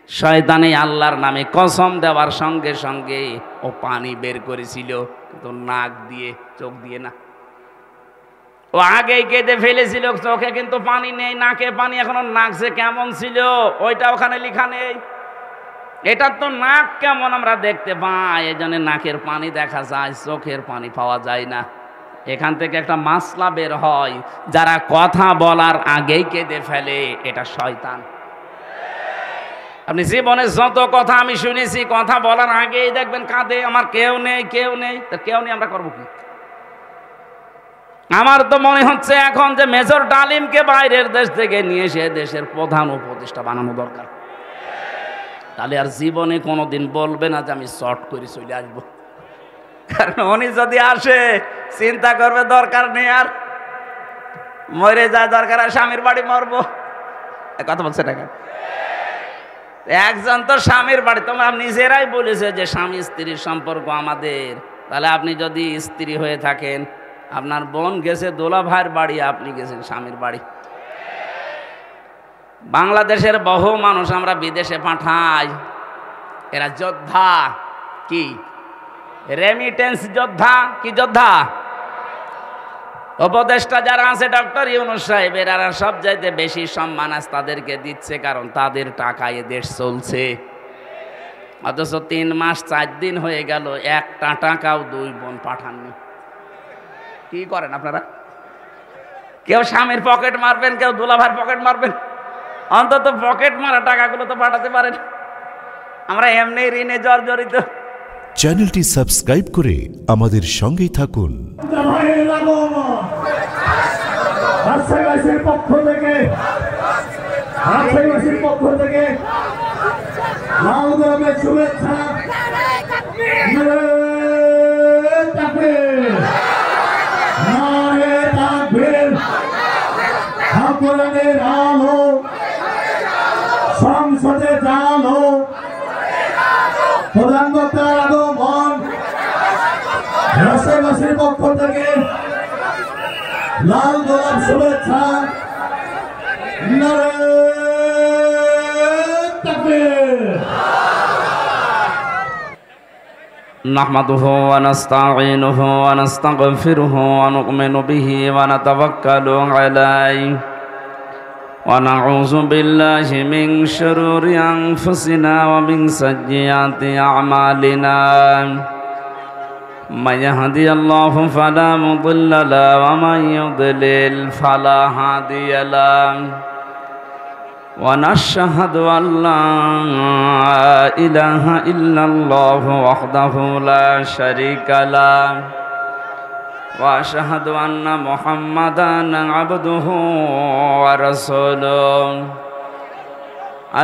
শয়তানে আল্লাহর নামে কসম দেওয়ার সঙ্গে সঙ্গে ও পানি বের করেছিল, কিন্তু নাক দিয়ে, চোখ দিয়ে না। ও আগেই কেঁদে ফেলেছিল, চোখে কিন্তু পানি নেই, নাকে পানি এখনো। নাক যে কেমন ছিল ওইটা ওখানে লেখা নেই। এটা তো নাক কেমন আমরা দেখতে পাই, এই জন্য নাকের পানি দেখা যায়, চোখের পানি পাওয়া যায় না। এখান থেকে একটা মাসলা বের হয়, যারা কথা বলার আগেই কেঁদে ফেলে এটা শয়তান। আপনি জীবনে যত কথা আমি শুনেছি, কথা বলার আগেই দেখবেন কাঁদে, আমার কেউ নেই, কেউ নেই। তা কেউ নেই, আমরা করবো কি? আমার তো মনে হচ্ছে এখন যে মেজর ডালিমকে বাইরের দেশ থেকে নিয়ে এসে দেশের প্রধান উপদেষ্টা বানানো দরকার। তাহলে আর জীবনে কোনোদিন বলবে না যে আমি শর্ট করে চলে আসবো। কারণ উনি যদি আসে চিন্তা করবে দরকার নেই, আর মরে যায়, দরকার আর স্বামীর বাড়ি মরবো। কথা বলছে না কেন? একজন তো স্বামীর বাড়ি, তোমরা নিজেরাই বলেছে যে স্বামী স্ত্রীর সম্পর্ক আমাদের। তাহলে আপনি যদি স্ত্রী হয়ে থাকেন, আপনার বোন গেছে দোলা ভাইয়ের বাড়ি, আপনি গেছেন স্বামীর বাড়ি। বাংলাদেশের বহু মানুষ আমরা বিদেশে পাঠাই, এরা যোদ্ধা। কি রেমিটেন্স যোদ্ধা? কি যোদ্ধা? উপদেষ্টা যারা আছে ডক্টর ইউনূস সাহেব, এরা সব চাইতে বেশি সম্মান আজ তাদেরকে দিচ্ছে, কারণ তাদের টাকায় এ দেশ চলছে। অথচ 3 মাস 4 দিন হয়ে গেল, একটা টাকাও 2 বোন পাঠাননি। কি করেন আপনারা? কেউ স্বামীর পকেট মারবেন, কেউ দুলাভাইয়ের পকেট মারবেন, অন্তত পকেট মারা টাকাগুলো তো পাঠাতে পারেন। আমরা এমনি ঋণে জর্জরিত। চ্যানেলটি সাবস্ক্রাইব করে আমাদের সঙ্গেই থাকুন। রাজশাহীবাসীর পক্ষ থেকে লাল গোলাপের শুভেচ্ছা। ঠাকুরের আলো সংসদে জালো, প্রধানমন্ত্রীর আগমন। রাজশাহীবাসীর পক্ষ থেকে লাল গোলাপ শুভেচ্ছা। নাহমাদুহু ওয়া নাস্তাঈনুহু ওয়া নাস্তাগফিরুহু ওয়া নু'মিনু বিহি ওয়া নাতাওয়াক্কালু আলাইহি ওয়া নাউযু বিল্লাহি মিন শুরুরি আনফুসিনা ওয়া মিন সাইয়্যাতি আ'মালিনা। من يهدي الله فلا مضل له ومن يضلل فلا هادي له ونشهد أن لا إله إلا الله وحده لا شريك له وأشهد أن محمدا عبده ورسوله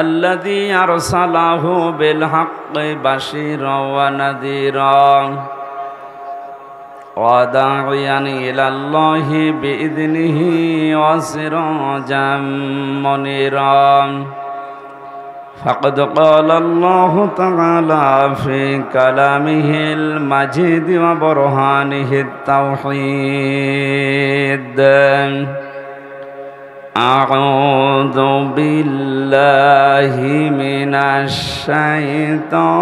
الذي أرسله بالحق بشيرا ونذيرا وداعيا إلى الله بإذنه وسراجا منيرا. فقد قال الله تعالى في كلامه المجيد وبرهانه التوحيد: أعوذ بالله من الشيطان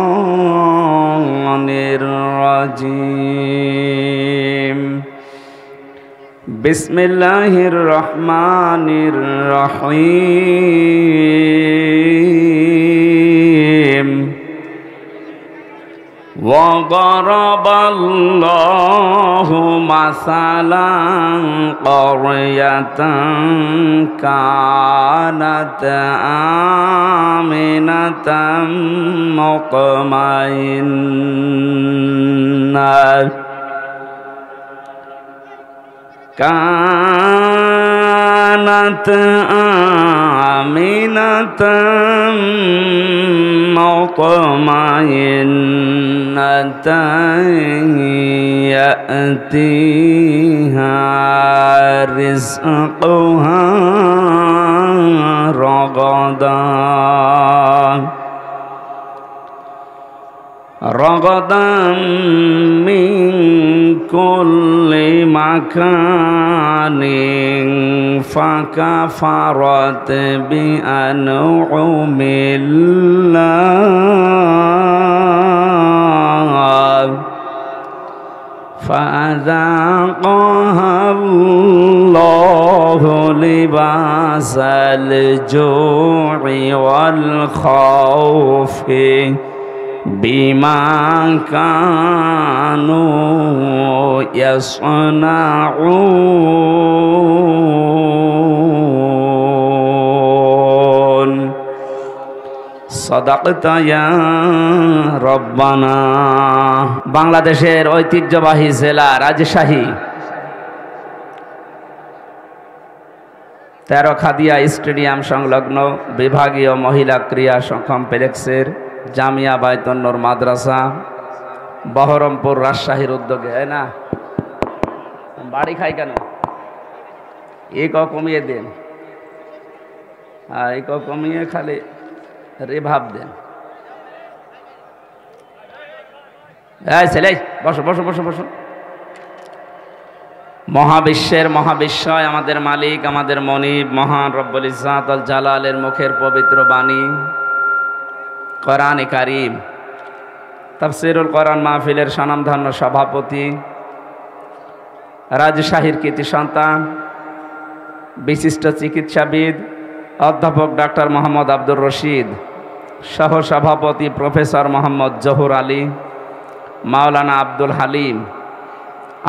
الرجيم. بسم الله الرحمن الرحيم. وضرب الله مثلا قرية كانت آمنة مطمئنة يأتيها رزقها رغدا من كل مكان فكفرت بأنعم الله فأذاقها الله لباس الجوع والخوف بما كانوا يصنعون সাদাকতা ইয়া রব্বানা। বাংলাদেশের ঐতিহ্যবাহী জেলা রাজশাহী তেরখাদিয়া স্টেডিয়াম সংলগ্ন বিভাগীয় মহিলা ক্রীড়া কমপ্লেক্সের জামিয়া বায়তুন নূর মাদ্রাসা বহরমপুর রাজশাহীর উদ্যোগে, না বাড়ি খাই কেন, এক কমিয়ে দেন, এক কমিয়ে খালি রেভাব দেন। ছেলে বসো বসো বসো বসো। মহাবিশ্বের মহাবিশ্বয় আমাদের মালিক, আমাদের মনিব মহান রব্বুল ইজ্জাত আল জালালের মুখের পবিত্র বাণী কোরআনে কারীম। তাফসীরুল কোরআন মাহফিলের স্বনামধন্য সভাপতি, রাজশাহীর কৃতি সন্তান, বিশিষ্ট চিকিৎসাবিদ অধ্যাপক ডাক্তার মোহাম্মদ আব্দুর রশিদ, সহ সভাপতি প্রফেসর মোহাম্মদ জহুর আলী, মাওলানা আব্দুল হালিম,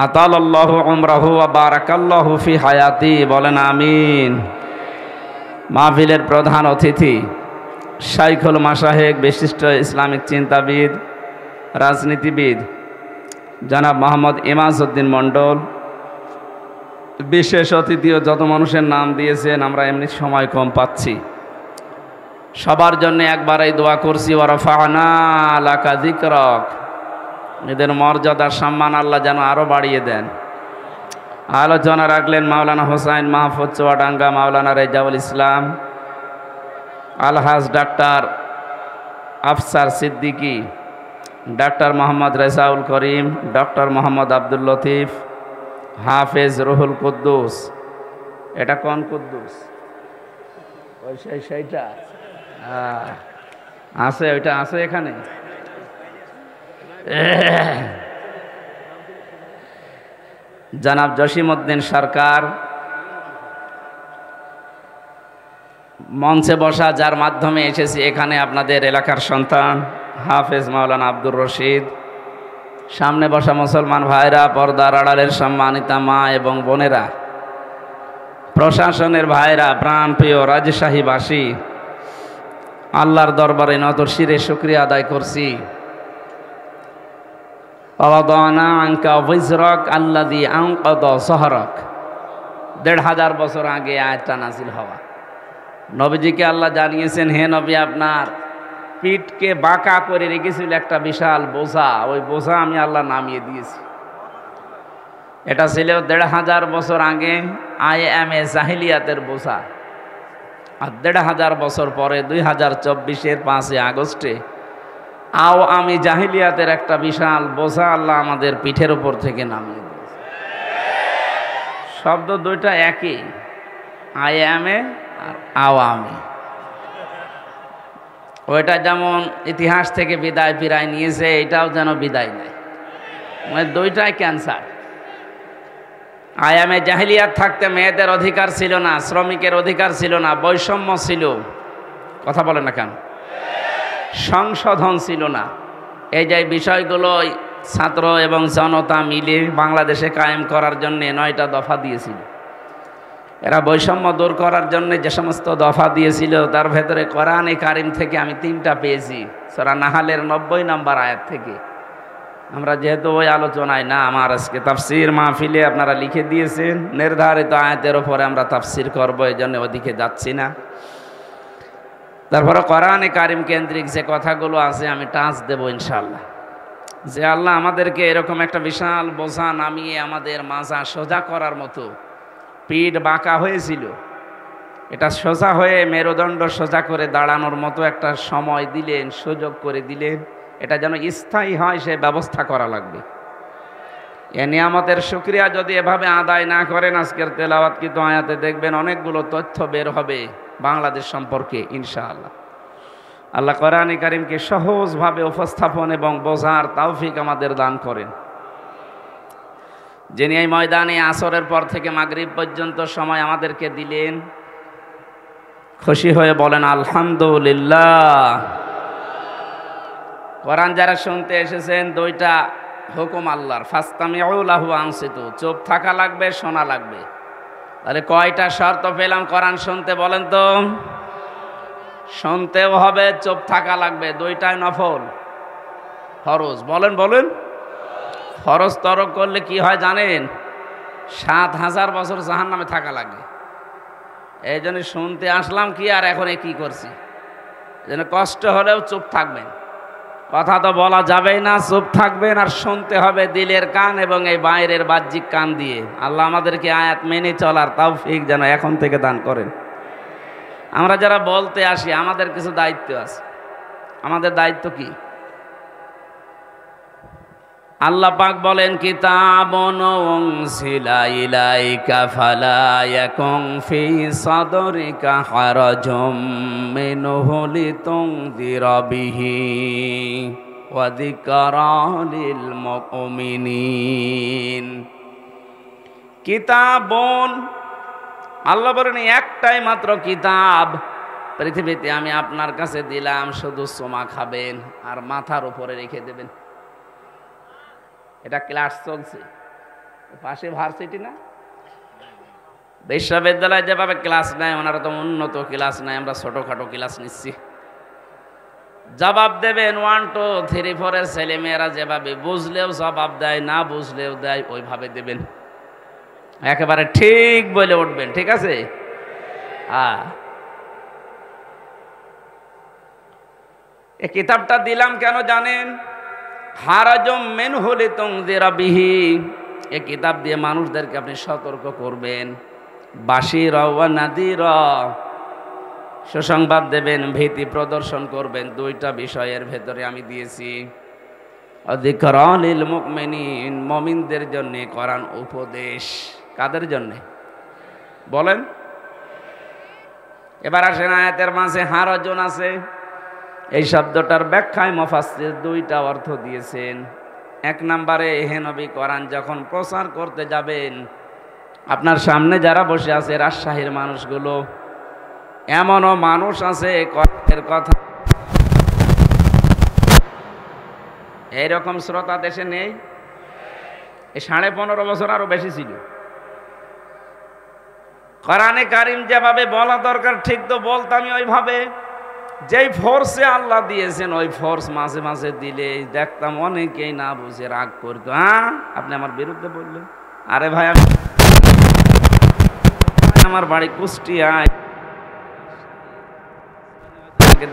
আতালাল্লাহু উমরাহু ওয়া বারাকাল্লাহু ফি হায়াতি, বলেন আমিন। মাহফিলের প্রধান অতিথি শাইখুল মাশায়েখ, বিশিষ্ট ইসলামিক চিন্তাবিদ, রাজনীতিবিদ জনাব মোহাম্মদ ইমাজউদ্দিন মণ্ডল। বিশেষ অতিথিও যত মানুষের নাম দিয়েছেন, আমরা এমনি সময় কম পাচ্ছি, সবার জন্য একবারই দোয়া করছি, ওয়া রাফা'না লাকা যিকরাক, এদের মর্যাদার সম্মান আল্লাহ যেন আরো বাড়িয়ে দেন। আলোচনা রাখলেন মাওলানা হোসাইন মাহফুজ চুয়াডাঙ্গা, মাওলানা রেজাউল ইসলাম, আলহাজ doctor Afsar Siddiqui, doctor Mohammad Rezaul Karim, doctor Mohammad Abdul Latif, হাফেজ রুহুল কুদ্দুস। এটা কোন কুদ্দুস? ওই সেইটা আছে, ওইটা আছে এখানে। জনাব জসিমউদ্দিন সরকার মঞ্চে বসা, যার মাধ্যমে এসেছি এখানে, আপনাদের এলাকার সন্তান হাফেজ মাওলানা আব্দুর রশিদ। সামনে বসা মুসলমান ভাইরা, পর্দার আড়ালের সম্মানিতা মা এবং বোনেরা, প্রশাসনের ভাইরা, প্রাণপ্রিয় রাজশাহীবাসী, আল্লাহর দরবারে নত শিরে শুকরিয়া আদায় করছি। ওয়াদানা আনকা ওয়িজরাক আল্লাযী আনকাদা যহরাক, ১৫০০ বছর আগে আয়াতটা নাযিল হওয়া। নবীজিকে আল্লাহ জানিয়েছেন, হে নবী, আপনার পিঠকে বাঁকা করে রেখেছিল একটা বিশাল বোঝা, ওই বোঝা আমি আল্লাহ নামিয়ে দিয়েছি। এটা ছিল ১৫০০ বছর আগে আইএমএ জাহিলিয়াতের বোঝা। আর ১৫০০ বছর পরে ২০২৪-এর ৫ই আগস্টে আমি জাহিলিয়াতের একটা বিশাল বোঝা আল্লাহ আমাদের পিঠের উপর থেকে নামিয়ে দিয়েছে। শব্দ দুইটা একই, আইএমএ আর আওয়ামী। ওইটা যেমন ইতিহাস থেকে বিদায় ফিরায় নিয়েছে, এটাও যেন বিদায় নেয়, মানে দুইটাই ক্যান্সার। আয়ামে জাহিলিয়াত থাকতে মেয়েদের অধিকার ছিল না, শ্রমিকের অধিকার ছিল না, বৈষম্য ছিল, কথা বলে না কেন, সংশোধন ছিল না। এই যে বিষয়গুলো ছাত্র এবং জনতা মিলে বাংলাদেশে কায়েম করার জন্য ৯টা দফা দিয়েছিল। এরা বৈষম্য দূর করার জন্য যে সমস্ত দফা দিয়েছিল, তার ভেতরে কোরআনে কারিম থেকে আমি 3টা পেয়েছি। সূরা নাহালের 90 নম্বর আয়াত থেকে। আমরা যেহেতু ওই আলোচনায় না, আমার আজকে তাফসির মাহফিলে আপনারা লিখে দিয়েছেন, নির্ধারিত আয়াতের ওপরে আমরা তাফসির করব, এই জন্য ওদিকে যাচ্ছি না। তারপরে কোরআনে কারিম কেন্দ্রিক যে কথাগুলো আছে আমি টাচ দেব ইনশাআল্লাহ। যে আল্লাহ আমাদেরকে এরকম একটা বিশাল বোঝা নামিয়ে আমাদের মাজা সোজা করার মতো, পিঠ বাঁকা হয়েছিল, এটা সোজা হয়ে মেরুদণ্ড সোজা করে দাঁড়ানোর মতো একটা সময় দিলেন, সুযোগ করে দিলেন। এটা যেন স্থায়ী হয়, সে ব্যবস্থা করা লাগবে। এ নিয়ামতের শুকরিয়া যদি এভাবে আদায় না করেন, আজকের তেলাওয়াতকৃত আয়াতে দেখবেন অনেকগুলো তথ্য বের হবে বাংলাদেশ সম্পর্কে ইনশাআল্লাহ। আল্লাহ কোরআনে কারিমকে সহজভাবে উপস্থাপন এবং বোঝার তৌফিক আমাদের দান করেন। যিনি এই ময়দানে আসরের পর থেকে মাগরিব পর্যন্ত সময় আমাদেরকে দিলেন, খুশি হয়ে বলেন আলহামদুলিল্লাহ। কোরআন যারা শুনতে এসেছেন, দুইটা হুকুম আল্লাহর, ফাস্তামিউ লাহু আনসিতু, চুপ থাকা লাগবে, শোনা লাগবে। তাহলে কয়টা শর্ত পেলাম কোরআন শুনতে বলেন তো? শুনতেও হবে, চুপ থাকা লাগবে, দুইটাই নফল। ফরজ বলেন বলেন। ফরজ তরক করলে কি হয় জানেন? ৭,০০০ বছর জাহান্নামে থাকা লাগে। এই জন্য শুনতে আসলাম কি আর এখন কি করছি, এই জন্য কষ্ট হলেও চুপ থাকবেন। কথা তো বলা যাবেই না, চুপ থাকবেন আর শুনতে হবে দিলের কান এবং এই বাইরের বাহ্যিক কান দিয়ে। আল্লাহ আমাদেরকে আয়াত মেনে চলার তৌফিক যেন এখন থেকে দান করেন। আমরা যারা বলতে আসি, আমাদের কিছু দায়িত্ব আছে। আমাদের দায়িত্ব কি? আল্লাহ পাক বলেন, কিতাবুন উনজিলা ইলাইকা ফালা ইয়াকুন ফি সাদরিকা হারাজুম মিনহু লিতুনযিরা বিহি ওয়া যিকরা লিল মুমিনিন। কিতাবুন, আল্লাহ বলেন একটাই মাত্র কিতাব পৃথিবীতে আমি আপনার কাছে দিলাম, শুধু সোমা খাবেন আর মাথার উপরে রেখে দেবেন। এটা ক্লাস চলছে পাশে, ভার্সিটি না, বিশ্ববিদ্যালয়ে যেভাবে ক্লাস নেয় ওনারা তো উন্নত ক্লাস নেয়, আমরা ছোটখাটো ক্লাস নিচ্ছি। জবাব দেবেন 1 2 3 4 এর ছেলে মেয়েরা যেভাবে বুঝলেও জবাব দেয়, না বুঝলেও দেয়, ওইভাবে দেবেন। একেবারে ঠিক বলে উঠবেন, ঠিক আছে? এই কিতাবটা দিলাম কেন জানেন? হারাজুম মিনহু লিতুনযিরা বিহি, এই কিতাব দিয়ে মানুষদেরকে আপনি সতর্ক করবেন। বাশীরা ওয়া নাযীরা, সুসংবাদ দেবেন, ভীতি প্রদর্শন করবেন। দুইটা বিষয়ের ভেতরে আমি দিয়েছি। ওয়া যিকরা লিল মুমিনিন, মুমিনদের জন্য কোরআন উপদেশ। কাদের জন্য বলেন? এবার আসেন আয়াতের মাঝে হারাজুন আছে, এই শব্দটার ব্যাখ্যায় মুফাসসির দুইটা অর্থ দিয়েছেন। এক নম্বরে, হে নবী, কোরআন যখন প্রচার করতে যাবেন, আপনার সামনে যারা বসে আছে রাজশাহীর মানুষগুলো, এমনও মানুষ আছে কোরআনের কথা এইরকম শ্রোতা দেশে নেই। এই 15.5 বছর আরো বেশি ছিল। কোরআনে কারিম যেভাবে বলা দরকার ঠিক তো বলতামই ওইভাবে। যেই ফোর্সে আল্লাহ দিয়েছেন ওই ফোর্স মাঝে মাঝে দিলে দেখতাম অনেকেই না বুঝে রাগ করতো। হ্যাঁ, আপনি আমার বিরুদ্ধে বললেন? আরে ভাই, আমার বাড়ি কুষ্টিয়ায়,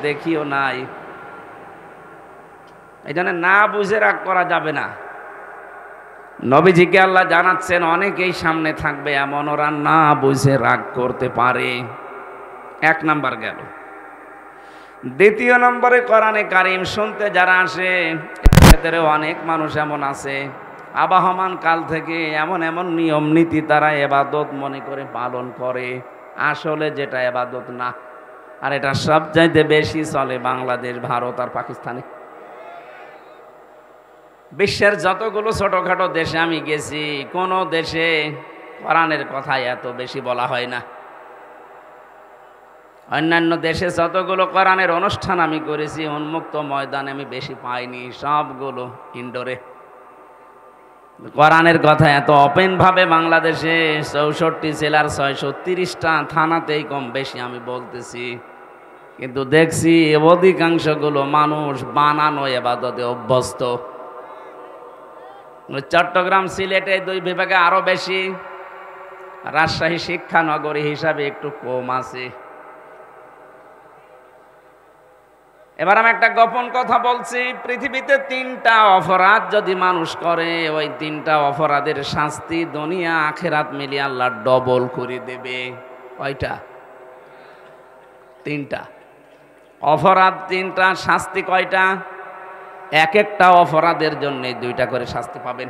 দেখিও নাই। এই জন্য না বুঝে রাগ করা যাবে না। নবীজিকে আল্লাহ জানাচ্ছেন অনেকেই সামনে থাকবে এমন, ওরা না বুঝে রাগ করতে পারে। 1 নাম্বার গেল। দ্বিতীয় নম্বরে, কোরআনে কারিম শুনতে যারা আসে, এদের অনেক মানুষ এমন আছে আবাহমান কাল থেকে এমন এমন নিয়ম নীতি তারা ইবাদত মনে করে পালন করে, আসলে যেটা ইবাদত না। আর এটা সবচাইতে বেশি চলে বাংলাদেশ, ভারত আর পাকিস্তানে। বিশ্বের যতগুলো ছোটখাটো দেশে আমি গেছি, কোনো দেশে কোরআনের কথা এত বেশি বলা হয় না। অন্যান্য দেশে যতগুলো কোরআনের অনুষ্ঠান আমি করেছি, উন্মুক্ত ময়দানে আমি বেশি পাইনি, সবগুলো ইনডোরে। কোরআনের কথা এত ওপেনভাবে বাংলাদেশে 64 জেলার 630টা থানাতেই কম বেশি আমি বলতেছি। কিন্তু দেখছি অধিকাংশগুলো মানুষ বানানো ইবাদতে অভ্যস্ত। চট্টগ্রাম, সিলেটে 2 বিভাগে আরো বেশি, রাজশাহী শিক্ষা নগরী হিসাবে একটু কম আছে। এবার আমি একটা গোপন কথা বলছি। পৃথিবীতে 3টা অপরাধ যদি মানুষ করে, ওই 3টা অপরাধের শাস্তি দুনিয়া আখিরাত মিলিয়ে আল্লাহ ডবল করে দেবে। কয়টা? 3টা অপরাধ, 3টা শাস্তি। কয়টা? এক একটা অপরাধের জন্য 2টা করে শাস্তি পাবেন।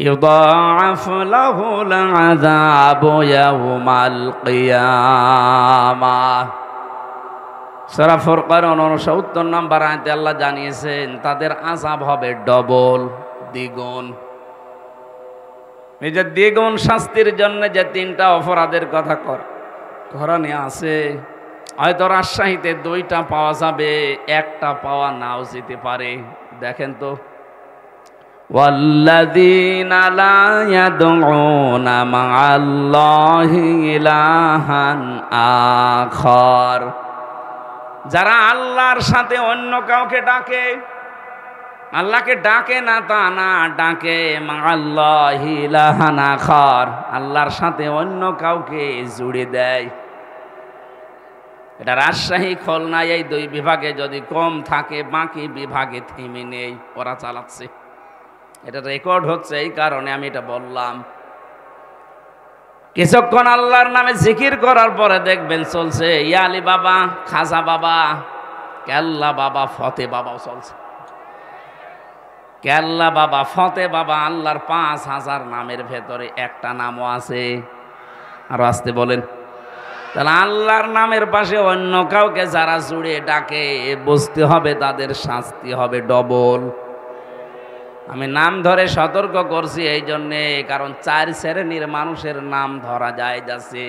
ইউদাআফু লাহুল আযাবু ইয়াওমাল কিয়ামাহ। সূরা ফুরকান 69 নম্বর আয়াতে আল্লাহ জানিয়েছেন তাদের আযাব হবে ডবল, দ্বিগুণ। এই যে দ্বিগুণ শাস্তির জন্য যে 3টা অপরাধের কথা কোরআনে আছে, হয়তো রাজশাহীতে 2টা পাওয়া যাবে, 1টা পাওয়া নাও যেতে পারে। দেখেন তো, ওয়াল্লাযীনা লা ইয়াদউনা মা'আল্লাহি ইলাহান আখার, যারা আল্লাহর সাথে অন্য কাউকে ডাকে, আল্লাহকে ডাকে না তা না, ডাকে মা'আল্লাহি ইলাহান আখার, আল্লাহর সাথে অন্য কাউকে জুড়ে দেয়। এটা রাজশাহী খুলনা এই 2 বিভাগে যদি কম থাকে, বাকি বিভাগে থেমে নেই, ওরা চালাচ্ছে। এটা রেকর্ড হচ্ছে, এই কারণে আমি এটা বললাম। কিছুক্ষণ আল্লাহর নামে জিকির করার পরে দেখবেন চলছে ইয়া আলী বাবা, খাজা বাবা, কেল্লা বাবা, ফতে বাবাও চলছে। কেল্লা বাবা, ফতে বাবা, আল্লাহর 5000 নামের ভেতরে একটা নামও আছে। আরো আসতে বলেন। তাহলে আল্লাহর নামের পাশে অন্য কাউকে যারা জুড়ে ডাকে, বুঝতে হবে তাদের শাস্তি হবে ডবল। আমি নাম ধরে সতর্ক করছি এই জন্যে, কারণ 4 শ্রেণীর মানুষের নাম ধরা যায় যাচ্ছে।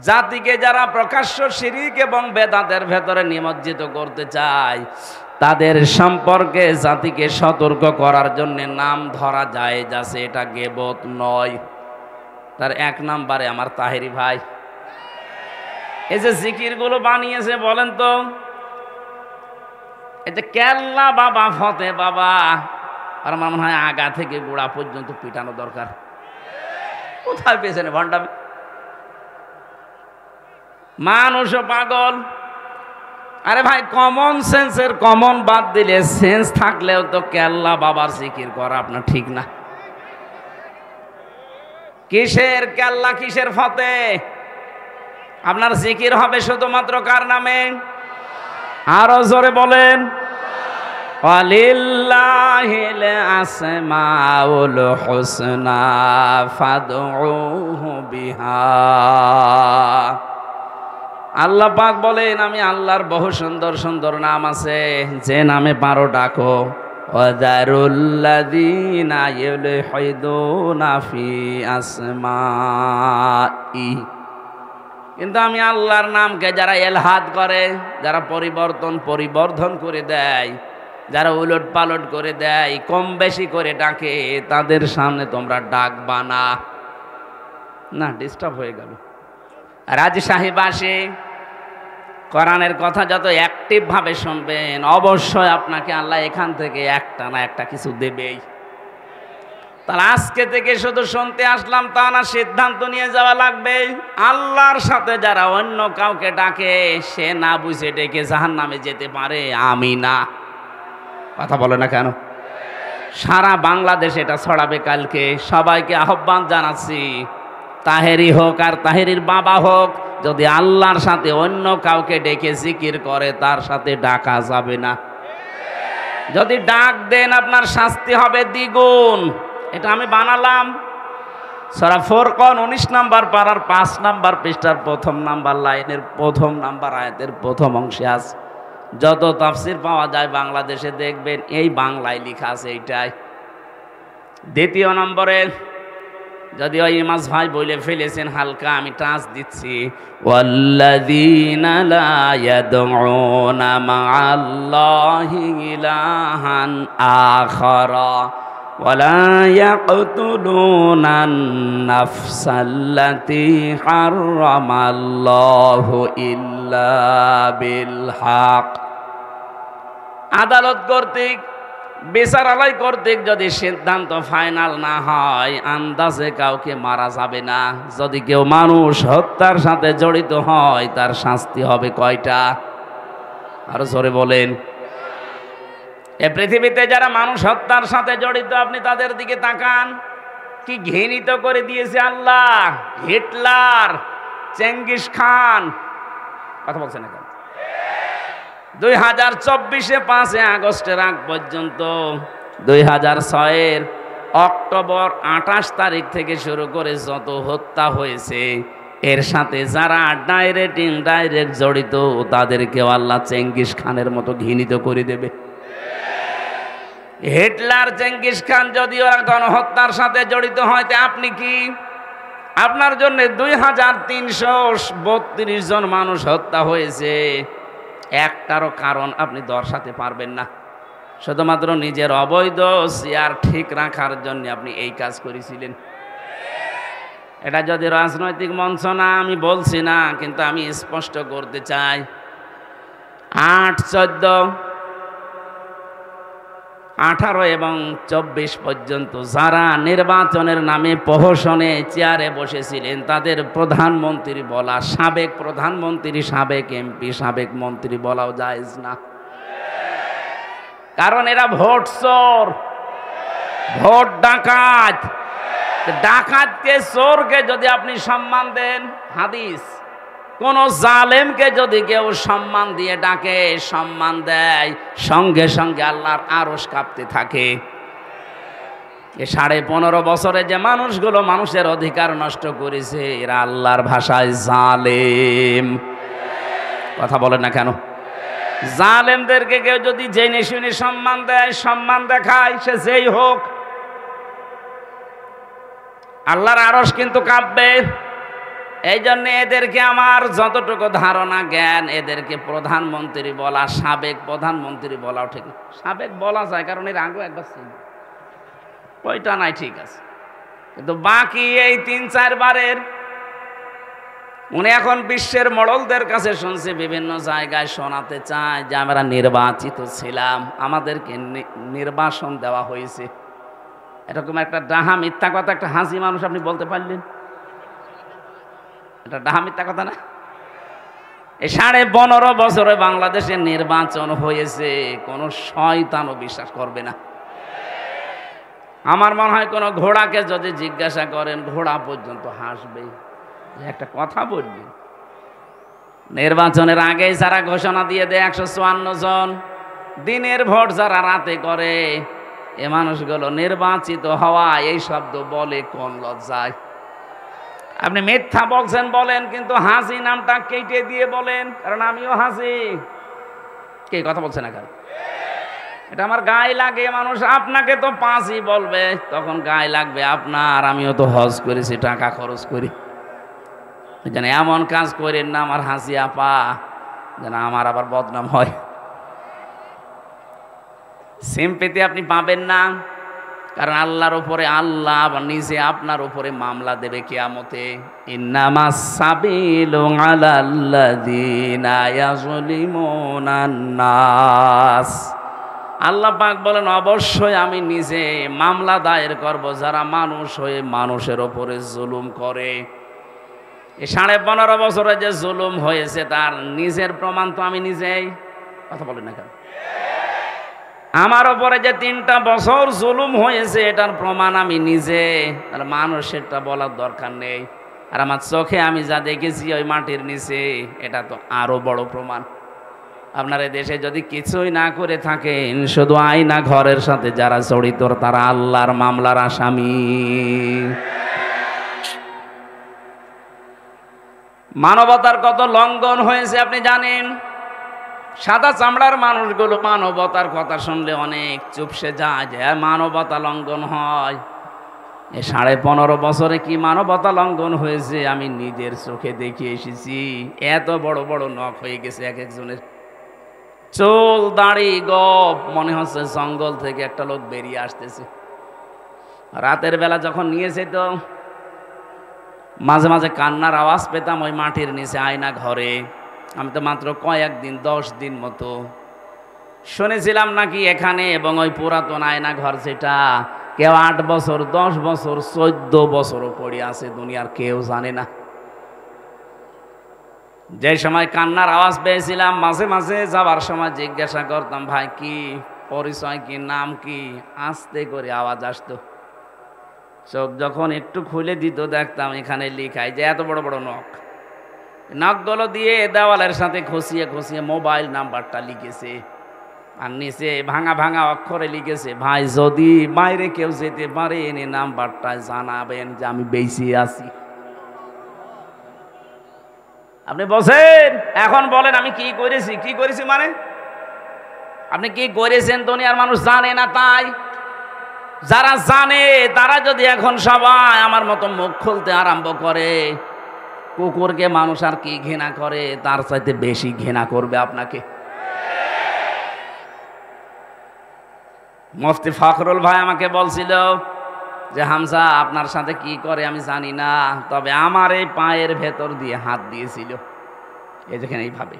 জাতিকে যারা প্রকাশ্য শিরিক এবং বেদাতের ভেতরে নিমজ্জিত করতে চায়, তাদের সম্পর্কে জাতিকে সতর্ক করার জন্য নাম ধরা যায় যাচ্ছে, এটা গীবত নয়। তার 1 নম্বরে আমার তাহেরি ভাই, এই যে জিকিরগুলো বানিয়েছে বলেন তো, এই যে কেল্লা বাবা, ফতে বাবা, আর আমার মনে হয় আগা থেকে গোড়া পর্যন্ত পিটানো দরকার। কোথায় পেয়েছেন ভণ্ডামি? মানুষও পাগল। আরে ভাই, কমন সেন্সের কমন বাদ দিলে সেন্স থাকলেও তো কেল্লা বাবার জিকির করা আপনার ঠিক না। কিসের কেল্লা, কিসের ফতে? আপনার জিকির হবে শুধুমাত্র কার নামে? আরো জোরে বলেন, ওয়ালিল্লাহিল আসমাউল হুসনা ফাদউহু বিহা। আল্লাহ পাক বলেন, আমি আল্লাহর বহু সুন্দর সুন্দর নাম আছে, যে নামে পারো ডাকো। ওয়াদারুল্লাযীনা ইউলহিদুনা ফি আসমাই, কিন্তু আমি আল্লাহর নামকে যারা এলহাদ করে, যারা পরিবর্ধন করে দেয়, যারা উলট পালট করে দেয়, কম বেশি করে ডাকে, তাদের সামনে তোমরা ডাকবা না। না, ডিস্টার্ব হয়ে গেল। রাজশাহীবাসী কোরআনের কথা যত অ্যাক্টিভ ভাবে শুনবেন, অবশ্যই আপনাকে আল্লাহ এখান থেকে একটা না একটা কিছু দেবেই। তাহলে আজকে থেকে শুধু শুনতে আসলাম তা না, সিদ্ধান্ত নিয়ে যাওয়া লাগবে। আল্লাহর সাথে যারা অন্য কাউকে ডাকে, সে না বুঝে ডেকে জাহান্নামে যেতে পারে, আমি না। কথা বলে না কেন? সারা বাংলাদেশ এটা ছড়াবে কালকে। সবাইকে আহ্বান জানাচ্ছি, তাহেরি হোক আর তাহেরির বাবা হোক, যদি আল্লাহর সাথে অন্য কাউকে ডেকে জিকির করে, তার সাথে ডাকা যাবে না। যদি ডাক দেন, আপনার শাস্তি হবে দ্বিগুণ। এটা আমি বানালাম। সূরা ফুরকান 19 নম্বর পারার 5 নম্বর পৃষ্ঠার 1ম নাম্বার লাইনের 1ম নাম্বার আয়াতের 1ম অংশে আছে। যত তাফসির পাওয়া যায় বাংলাদেশে দেখবেন এই বাংলায় লেখা আছে এইটাই। 2য় নম্বরে যদিও ইমাজ ভাই বলে ফেলেছেন হালকা, আমি টাচ দিচ্ছি। ওয়াল্লাযীনা লা ইয়াদউনা মা'আল্লাহি ইলাহান আখারা ওয়ালা ইয়াকতুলুনান নাফসাল্লাতী হারামাল্লাহু ইল্লা বিল হক। আদালত কর্তৃক, বিচারালয় কর্তৃক যদি সিদ্ধান্ত ফাইনাল না হয়, আন্দাজে কাউকে মারা যাবে না। যদি কেউ মানুষ হত্যার সাথে জড়িত হয়, তার শাস্তি হবে কয়টা? আরো জোরে বলেন। এ পৃথিবীতে যারা মানুষ হত্যার সাথে জড়িত, আপনি তাদের দিকে তাকান, কি ঘৃণিত করে দিয়েছে আল্লাহ। হিটলার, চেঙ্গিস খান, কথা বলছেন না কেন? 2024-এ 5 আগস্টের আগ পর্যন্ত 2006-এর অক্টোবর 28 তারিখ থেকে শুরু করে যত হত্যা হয়েছে, এর সাথে যারা ডাইরেক্ট ইনডাইরেক্ট জড়িত, তাদেরকেও আল্লাহ চেঙ্গিস খানের মতো ঘৃণিত করে দেবে। হিটলার, চেঙ্গিস খান যদি ওরা গণহত্যার সাথে জড়িত হয়, তে আপনি কি? আপনার জন্য 2332 জন মানুষ হত্যা হয়েছে, একটারও কারণ আপনি দর্শাতে পারবেন না। শুধুমাত্র নিজের অবৈধ চেয়ার ঠিক রাখার জন্য আপনি এই কাজ করেছিলেন। এটা যদি রাজনৈতিক মঞ্চ না, আমি বলছি না, কিন্তু আমি স্পষ্ট করতে চাই। 8, 14, 18 এবং 24 পর্যন্ত যারা নির্বাচনের নামে প্রহসনে চেয়ারে বসেছিলেন, তাদের প্রধানমন্ত্রী বলা, সাবেক প্রধানমন্ত্রী, সাবেক এমপি, সাবেক মন্ত্রী বলাও জায়েজ না। কারণ এরা ভোট চোর, ভোট ডাকাত। ডাকাতকে, চোরকে যদি আপনি সম্মান দেন, হাদিস, কোন জালেমকে যদি কেউ সম্মান দিয়ে ডাকে, সম্মান দেয়, সঙ্গে সঙ্গে আল্লাহর আরশ কাঁপতে থাকে। এ 15.5 বছরে যে মানুষগুলো মানুষের অধিকার নষ্ট করেছে, এরা আল্লাহর ভাষায় জালেম। কথা বলেন না কেন? জালেমদেরকে কেউ যদি জেনে শুনে সম্মান দেয়, সম্মান দেখায়, সে যেই হোক, আল্লাহর আরশ কিন্তু কাঁপবে। এই জন্য এদেরকে আমার যতটুকু ধারণা জ্ঞান, এদেরকে প্রধানমন্ত্রী বলা, সাবেক প্রধানমন্ত্রী বলাও ঠিক। সাবেক বলা যায়, কারণ এর আগে একবার ছিল, ওইটা নাই, ঠিক আছে। কিন্তু বাকি এই 3-4 বারের, উনি এখন বিশ্বের মডলদের কাছে শুনছে, বিভিন্ন জায়গায় শোনাতে চায় যে আমরা নির্বাচিত ছিলাম, আমাদেরকে নির্বাসন দেওয়া হয়েছে। এরকম একটা ডাহা মিথ্যা কথা একটা হাসি মানুষ আপনি বলতে পারলেন? এটা ডাহা মিথ্যা কথা না? এই 15.5 বছরে বাংলাদেশে নির্বাচন হয়েছে, কোনো শয়তানও বিশ্বাস করবে না। আমার মনে হয় কোনো ঘোড়াকে যদি জিজ্ঞাসা করেন, ঘোড়া পর্যন্ত হাসবে। একটা কথা বলবি, নির্বাচনের আগে যারা ঘোষণা দিয়ে দেয় 154 জন, দিনের ভোট যারা রাতে করে, এ মানুষগুলো নির্বাচিত হওয়া এই শব্দ বলে কোন লজ্জায়? আপনি মিথ্যা বলছেন বলেন, কিন্তু হাসি নামটা কেটে দিয়ে বলেন, কারণ আমিও হাসি। কে কথা বলছে না? কারণ এটা আমার গায়ে লাগে। মানুষ আপনাকে তো 5ই বলবে, তখন গায়ে লাগবে আপনার। আমিও তো হজ করেছি, টাকা খরচ করি। যেন এমন কাজ করেন না আমার হাসি আপা, যেন আমার আবার বদনাম হয়। সিম্পেতে আপনি পাবেন না, কারণ আল্লাহর উপরে, আল্লাহ আবার নিজে আপনার উপরে মামলা দেবে কিয়ামতে। ইন্নামাস সাবিলু আলাল্লাযিনা ইয়াযলিমুনান নাস। আল্লাহ পাক বলেন, অবশ্যই আমি নিজে মামলা দায়ের করব যারা মানুষ হয়ে মানুষের উপরে জুলুম করে। এই 15.5 বছরে যে জুলুম হয়েছে, তার নিজের প্রমাণ তো আমি নিজেই। কথা বলেন না কেন? আমার ওপরে যে 3টা বছর জুলুম হয়েছে, এটার প্রমাণ আমি নিজে। আর মানুষেরটা বলার দরকার নেই। আর আমার চোখে আমি যা দেখেছি ওই মাটির নিচে, এটা তো আরো বড় প্রমাণ। আপনার এই দেশে যদি কিছুই না করে থাকেন, শুধু আয়না ঘরের সাথে যারা জড়িত, তারা আল্লাহর মামলার আসামি। মানবতার কত লঙ্ঘন হয়েছে আপনি জানেন? সাদা চামড়ার মানুষগুলো মানবতার কথা শুনলে অনেক চুপসে যায়, যে মানবতা লঙ্ঘন হয়। এ 15.5 বছরে কি মানবতা লঙ্ঘন হয়েছে আমি নিজের চোখে দেখে এসেছি। এত বড় বড় নখ হয়ে গেছে এক একজনের, চুল দাড়ি গপ, মনে হচ্ছে জঙ্গল থেকে একটা লোক বেরিয়ে আসতেছে। রাতের বেলা যখন নিয়েছে, তো মাঝে মাঝে কান্নার আওয়াজ পেতাম ওই মাটির নিচে আয়না ঘরে। আমি তো মাত্র কয়েকদিন, 10 দিন মতো শুনেছিলাম নাকি এখানে, এবং ওই পুরাতন আয়না ঘর, যেটা কেউ 8 বছর, 10 বছর, 14 বছরও পড়ে আছে, দুনিয়ার কেউ জানে না। যে সময় কান্নার আওয়াজ পেয়েছিলাম, মাঝে মাঝে যাবার সময় জিজ্ঞাসা করতাম, ভাই কি পরিচয়, কি নাম কি? আস্তে করে আওয়াজ আসতো। চোখ যখন একটু খুলে দিত, দেখতাম এখানে লিখাই যে এত বড় বড় নখ। নখগুলো দিয়ে দেওয়ালের সাথে খসিয়ে খসিয়ে মোবাইল নাম্বারটা লিখেছে, আর নিচে ভাঙা ভাঙা অক্ষরে লিখেছে, ভাই যদি বাইরে কেউ যেতে পারে এনে নাম্বারটা জানাবেন যে আমি বেঁচে আছি। আপনি বলছেন, এখন বলেন আমি কি করেছি? কি করেছি মানে আপনি কি করেছেন দুনিয়ার মানুষ জানে না, তাই যারা জানে তারা যদি এখন সবাই আমার মতো মুখ খুলতে আরম্ভ করে, কুকুরকে মানুষ আর কি ঘৃণা করে, তার চাইতে বেশি ঘৃণা করবে আপনাকে। মুফতি ফখরুল ভাই আমাকে বলছিল যে হামজা আপনার সাথে কি করে আমি জানি না, তবে আমার এই পায়ের ভেতর দিয়ে হাত দিয়েছিল, এই যেখানে এইভাবে,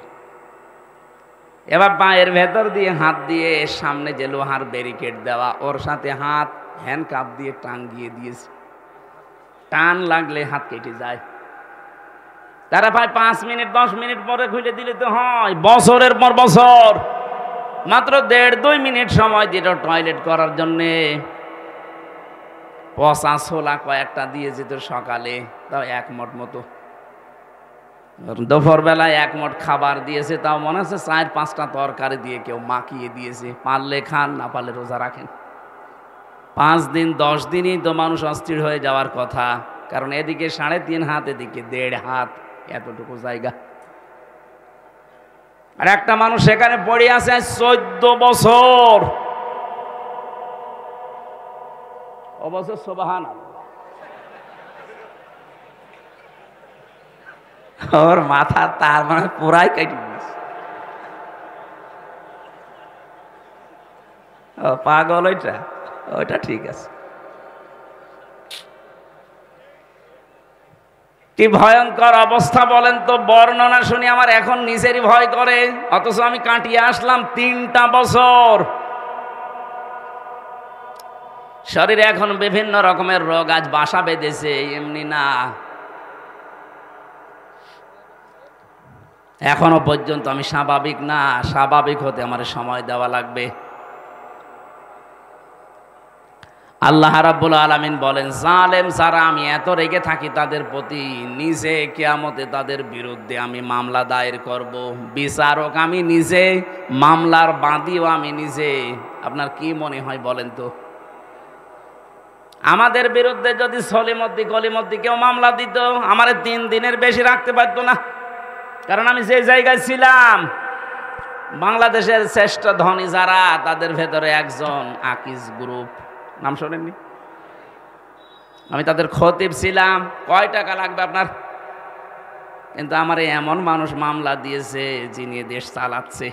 এবার পায়ের ভেতর দিয়ে হাত দিয়ে সামনে যে লোহার ব্যারিকেড দেওয়া ওর সাথে হাত হ্যান্ডকাপ দিয়ে টাঙ্গিয়ে দিয়েছে, টান লাগলে হাত কেটে যায়। তারা প্রায় 5 মিনিট 10 মিনিট পরে খুলে দিলে তো হয়, বছরের পর বছর। মাত্র 1.5-2 মিনিট সময় দিল টয়লেট করার জন্যে, পচা ছোলা কয়েকটা দিয়ে যেত সকালে, তাও 1 মুঠ মতো। দুপুর বেলায় 1 মুঠ খাবার দিয়েছে, তাও মনে হচ্ছে 4-5টা তরকারি দিয়ে কেউ মাখিয়ে দিয়েছে। পারলে খান, না পারলে রোজা রাখেন। 5 দিন 10 দিনই তো মানুষ অস্থির হয়ে যাওয়ার কথা, কারণ এদিকে 3.5 হাত, এদিকে 1.5 হাত, এতটুকু জায়গা। আর একটা মানুষ সেখানে পড়ে আছে 14 বছর। অবশ্য সুবহানাল্লাহ, ওর মাথা তার মানে পুরাই কেটে দিয়েছে। পাগল ওইটা ঠিক আছে। কি ভয়ঙ্কর অবস্থা বলেন তো, বর্ণনা শুনি আমার এখন নিজেরই ভয় করে, অথচ আমি কাটিয়ে আসলাম 3টা বছর। শরীরে এখন বিভিন্ন রকমের রোগ আজ বাসা বেঁধেছে, এমনি না। এখনো পর্যন্ত আমি স্বাভাবিক না, স্বাভাবিক হতে আমার সময় দেওয়া লাগবে। আল্লাহ রাব্বুল আলামিন বলেন, জালেম যারা আমি এত রেগে থাকি তাদের প্রতি, নিজে কিয়ামতে তাদের বিরুদ্ধে আমি মামলা দায়ের করব, বিচারক আমি নিজে, মামলার বাদীও আমি নিজে। আপনার কি মনে হয় বলেন তো, আমাদের বিরুদ্ধে যদি সলিমদ্দি কলিমদ্দি কেউ মামলা দিত, আমার 3 দিনের বেশি রাখতে পারতো না। কারণ আমি যে জায়গায় ছিলাম, বাংলাদেশের শ্রেষ্ঠ ধনী যারা, তাদের ভেতরে একজন আকিজ গ্রুপ, নাম শোনেননি? আমি তাদের খতিব ছিলাম। কয় টাকা লাগবে আপনার? কিন্তু আমার এমন মানুষ মামলা দিয়েছে যিনি দেশ চালাচ্ছে।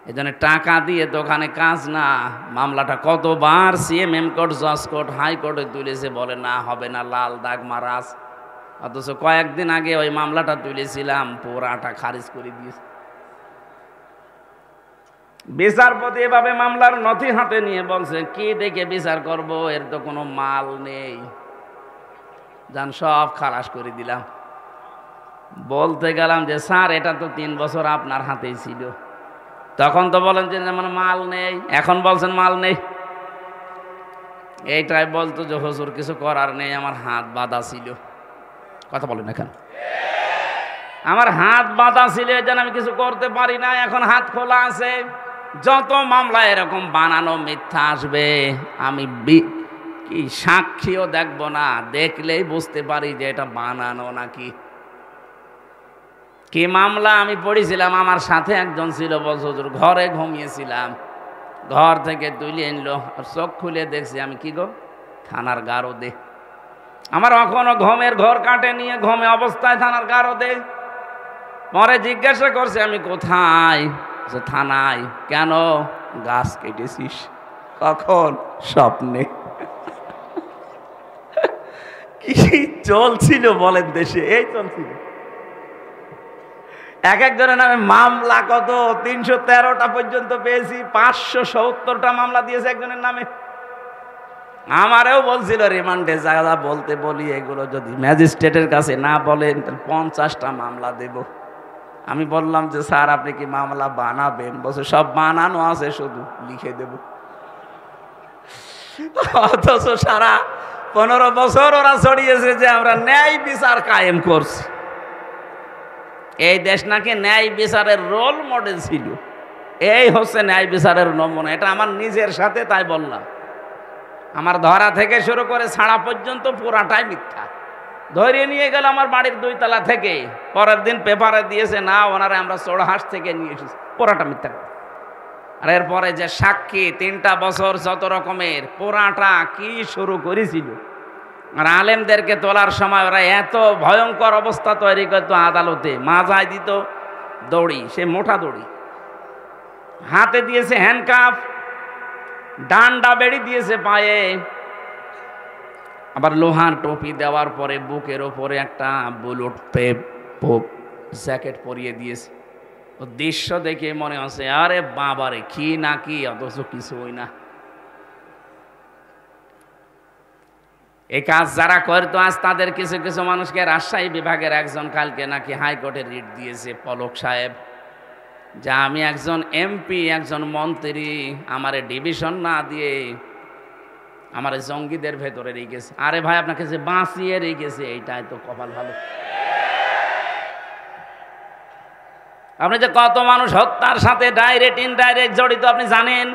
এই জন্য টাকা দিয়ে তো ওখানে কাজ না। মামলাটা কতবার সিএমএম কোর্ট, জজ কোর্ট, হাইকোর্টে তুলেছে, বলে না হবে না, লাল দাগ মারাজ। অথচ কয়েকদিন আগে ওই মামলাটা তুলেছিলাম, পুরাটা খারিজ করে দিয়েছে। বিচারপতি এভাবে মামলার নথি হাতে নিয়ে বলছে, কি দেখে বিচার করব, এর তো কোনো মাল নেই, যান সব খালাস করে দিলাম। বলতে গেলাম যে স্যার এটা তো 3 বছর আপনার হাতেই ছিল, তখন তো বলেন যে যেমন মাল নেই, এখন বলছেন মাল নেই। এইটাই বলতো যে হুজুর কিছু করার নেই, আমার হাত বাঁধা ছিল। কথা বলেন এখন, আমার হাত বাঁধা ছিল, এই জন্য আমি কিছু করতে পারি না। এখন হাত খোলা আছে। যত মামলা এরকম বানানো মিথ্যা আসবে, আমি কি সাক্ষীও দেখব না, দেখলেই বুঝতে পারি যে এটা বানানো নাকি। কি মামলা আমি পড়েছিলাম, আমার সাথে একজন ছিল, বলছে হুজুর ঘরে ঘুমিয়েছিলাম, ঘর থেকে তুলে আনলো, চোখ খুলে দেখছি আমি কি গো, থানার গারদে। আমার এখনো ঘুমের ঘর কাটে নিয়ে, ঘুমে অবস্থায় থানার গারদে। পরে জিজ্ঞাসা করছে আমি কোথায়, থানায়। কেন? গাছ কেটেছিস। কখন? স্বপ্নে। কি চলছিল বলেন দেশে, এই চলছিল। এক একজনের নামে মামলা কত 313টা পর্যন্ত পেয়েছি, 570টা মামলা দিয়েছে একজনের নামে। আমারও বলছিল রিমান্ডে যা বলতে বলি এগুলো যদি ম্যাজিস্ট্রেটের কাছে না বলেন 50টা মামলা দেব। আমি বললাম যে স্যার আপনি কি মামলা বানাবেন? বলছে সব বানানো আছে, শুধু লিখে দেব। অথচ সারা 15 বছর ওরা ছড়িয়েছে যে আমরা ন্যায় বিচার কায়েম করছি। এই দেশ নাকি ন্যায় বিচারের রোল মডেল ছিল। এই হচ্ছে ন্যায় বিচারের নমুনা। এটা আমার নিজের সাথে, তাই বললাম। আমার ধরা থেকে শুরু করে ছাড়া পর্যন্ত পুরাটাই মিথ্যা। ধরিয়ে নিয়ে গেল আমার বাড়ির 2 তলা থেকে, পরের দিন পেপারে দিয়েছে না ওনারা আমরা চোড়হাঁস থেকে নিয়ে এসেছি, পুরাটা মিথ্যা। আর এরপরে যে সাক্ষী 3টা বছর যত রকমের পোড়াটা কি শুরু করেছিল, আর আলেমদেরকে তোলার সময় ওরা এত ভয়ঙ্কর অবস্থা তৈরি করতো আদালতে, মাজায় দিত দড়ি, সে মোটা দড়ি, হাতে দিয়েছে হ্যান্ডকাফ, ডান্ডা বেড়ি দিয়েছে পায়ে, আবার লোহার টুপি দেওয়ার পরে বুকের ওপরে একটা বুলেট জ্যাকেট পরিয়ে দিয়েছে। ও দৃশ্য দেখে মনে হচ্ছে আরে বাবারে কি না কি, অথচ কিছুই না। এই কাজ যারা করতো আজ তাদের কিছু কিছু মানুষকে রাজশাহী বিভাগের একজন কালকে নাকি হাইকোর্টে রিট দিয়েছে পলক সাহেব, যা আমি একজন এমপি একজন মন্ত্রী আমারে ডিভিশন না দিয়ে আমার জঙ্গিদের ভেতরে রেখেছে। আরে ভাই আপনাকে যে বাঁচিয়ে রেখেছে এইটাই তো কপাল ভালো। আপনি যে কত মানুষ হত্যার সাথে ডাইরেক্ট ইনডাইরেক্ট জড়িত আপনি জানেন?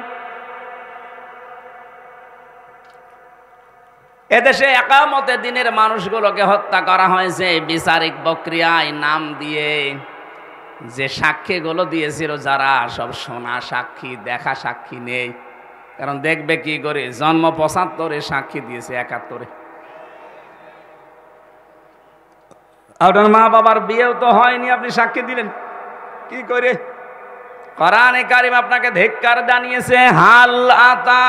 এদেশে একামতের দিনের মানুষগুলোকে হত্যা করা হয়েছে বিচারিক প্রক্রিয়ায় নাম দিয়ে। যে সাক্ষীগুলো দিয়েছিল যারা, সব শোনা সাক্ষী, দেখা সাক্ষী নেই। কারণ দেখবে কি করে, জন্ম 75-এ সাক্ষী দিয়েছে 71-এ। আপনার মা বাবার বিয়েও তো হয়নি, আপনি সাক্ষী দিলেন কি করে? কোরআনে কারীম আপনাকে ধিক্কার জানিয়েছে, হাল আতা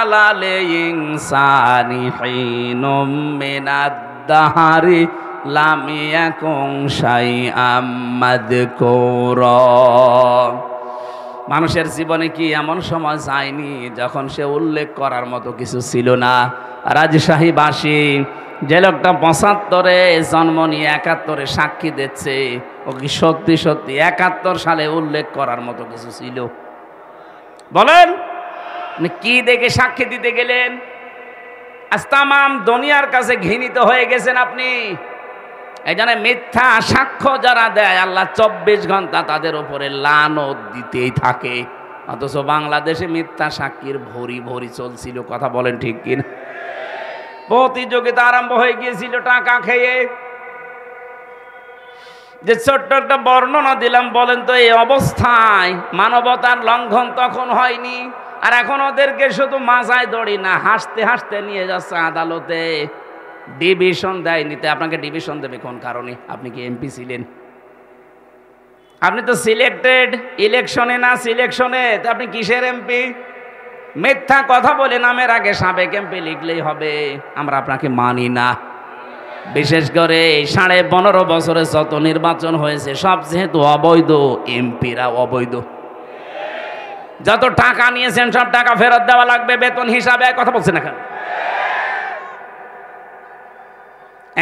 আলাল ইনসানি হিনুম মিনাদ দাহারি লাম ইয়াকুন শাইআম মাযকুরা। মানুষের জীবনে কি এমন সময় যায়নি যখন সে উল্লেখ করার মতো কিছু ছিল না? রাজশাহীবাসী যে লোকটা 75-এ জন্ম নিয়ে 71-এ সাক্ষী দিচ্ছে, ও কি সত্যি সত্যি 71 সালে উল্লেখ করার মতো কিছু ছিল? বলেন কি দেখে সাক্ষী দিতে গেলেন? আজ তামাম দুনিয়ার কাছে ঘৃণিত হয়ে গেছেন আপনি। এই জন্য মিথ্যা সাক্ষ্য যারা দেয় আল্লাহ 24 ঘন্টা তাদের উপরে লানত দিতেই থাকে। অথচ বাংলাদেশে মিথ্যা সাক্ষীর ভরি ভরি চলছিল। কথা বলেন ঠিক কিনা? প্রতিযোগিতা আরম্ভ হয়ে গিয়েছিল টাকা খেয়ে। যে ছোট্ট একটা বর্ণনা দিলাম, বলেন তো এই অবস্থায় মানবতার লঙ্ঘন তখন হয়নি? আর এখন ওদেরকে শুধু মাজায় দড়ি না, হাসতে হাসতে নিয়ে যাচ্ছে আদালতে। ডিভিশন দেয়নি। আপনাকে ডিভিশন দেবে কোন কারণে? আপনি কি এমপি ছিলেন? আপনি তো সিলেক্টেড ইলেকশনে না সিলেকশনে, আপনি কিসের এমপি? মিথ্যা কথা বলে নামের আগে সাবেক এমপি লিখলেই হবে। আমরা আপনাকে মানি না। বিশেষ করে 15.5 বছরে যত নির্বাচন হয়েছে সব যেহেতু অবৈধ, এমপিরা অবৈধ। যত টাকা নিয়েছেন সব টাকা ফেরত দেওয়া লাগবে বেতন হিসাবে। কথা বলছেন এখন?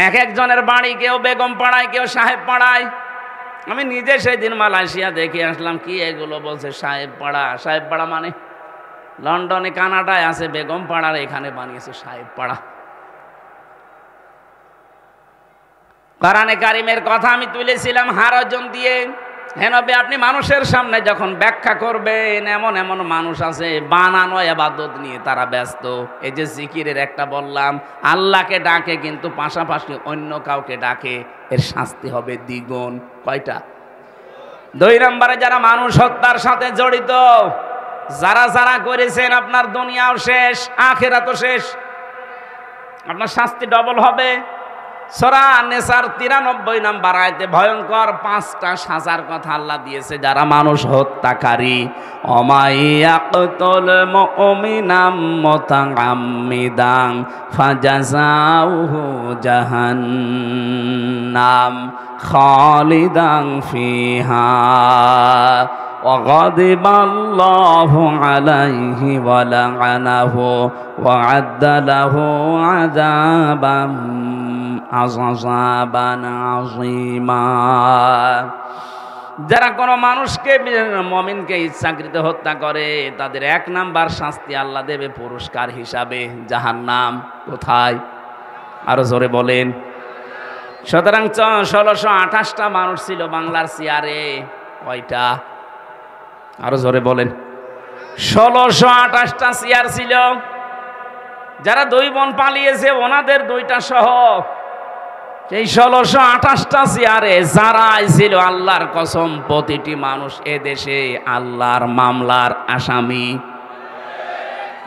এক একজনের বাড়ি, কেউ বেগম পাড়ায়, কেউ সাহেব পাড়ায়। আমি নিজে সেই দিন মালয়েশিয়া দেখে আসলাম। কি এগুলো বলছে সাহেব পাড়া? সাহেব পাড়া মানে লন্ডনে কানাডায় আছে বেগম পাড়ার, এখানে বানিয়েছে সাহেব পাড়া। কোরআনে কারিমের কথা আমি তুলেছিলাম হারজন দিয়ে। হ্যাঁ নবী, আপনি মানুষের সামনে যখন ব্যাখ্যা করবেন, এমন এমন মানুষ আছে বানানো ইবাদত নিয়ে তারা ব্যস্ত। এই যে জিকিরের একটা বললাম, আল্লাহকে ডাকে কিন্তু পাশাপাশি অন্য কাউকে ডাকে, এর শাস্তি হবে দ্বিগুণ। কয়টা? 2 নম্বরে যারা মানুষ হত্যার সাথে জড়িত, যারা যারা করেছেন, আপনার দুনিয়াও শেষ, আখিরাতও শেষ। আপনার শাস্তি ডবল হবে। সূরা নিসার 93 নম্বর আয়াতে ভয়ঙ্কর 5টা সাজার কথা আল্লাহ দিয়েছে যারা মানুষ হত্যাকারী। অমাইয়াকতুল মুমিনাম মুতাআম্মিদান ফাজাযাউহু জাহান্নাম খালিদান ফিহা وغضب الله عليه ولعنه وأعد له عذابا عظيما। যারা কোনো মানুষকে, মুমিনকে ইচ্ছাকৃত হত্যা করে, তাদের 1 নাম্বার শাস্তি আল্লাহ দেবে পুরস্কার হিসাবে জাহান্নাম। কোথায়? আরো জোরে বলেন। সুতরাং 1628টা মানুষ ছিল বাংলার চেয়ারে। কয়টা? আরো জোরে বলেন। 1628টা চেয়ার ছিল। যারা 2 বোন পালিয়েছে ওনাদের 2টা সহ সেই 1628টা চেয়ারে যারাই ছিল আল্লাহর কসম প্রতিটি মানুষ এদেশে আল্লাহর মামলার আসামি।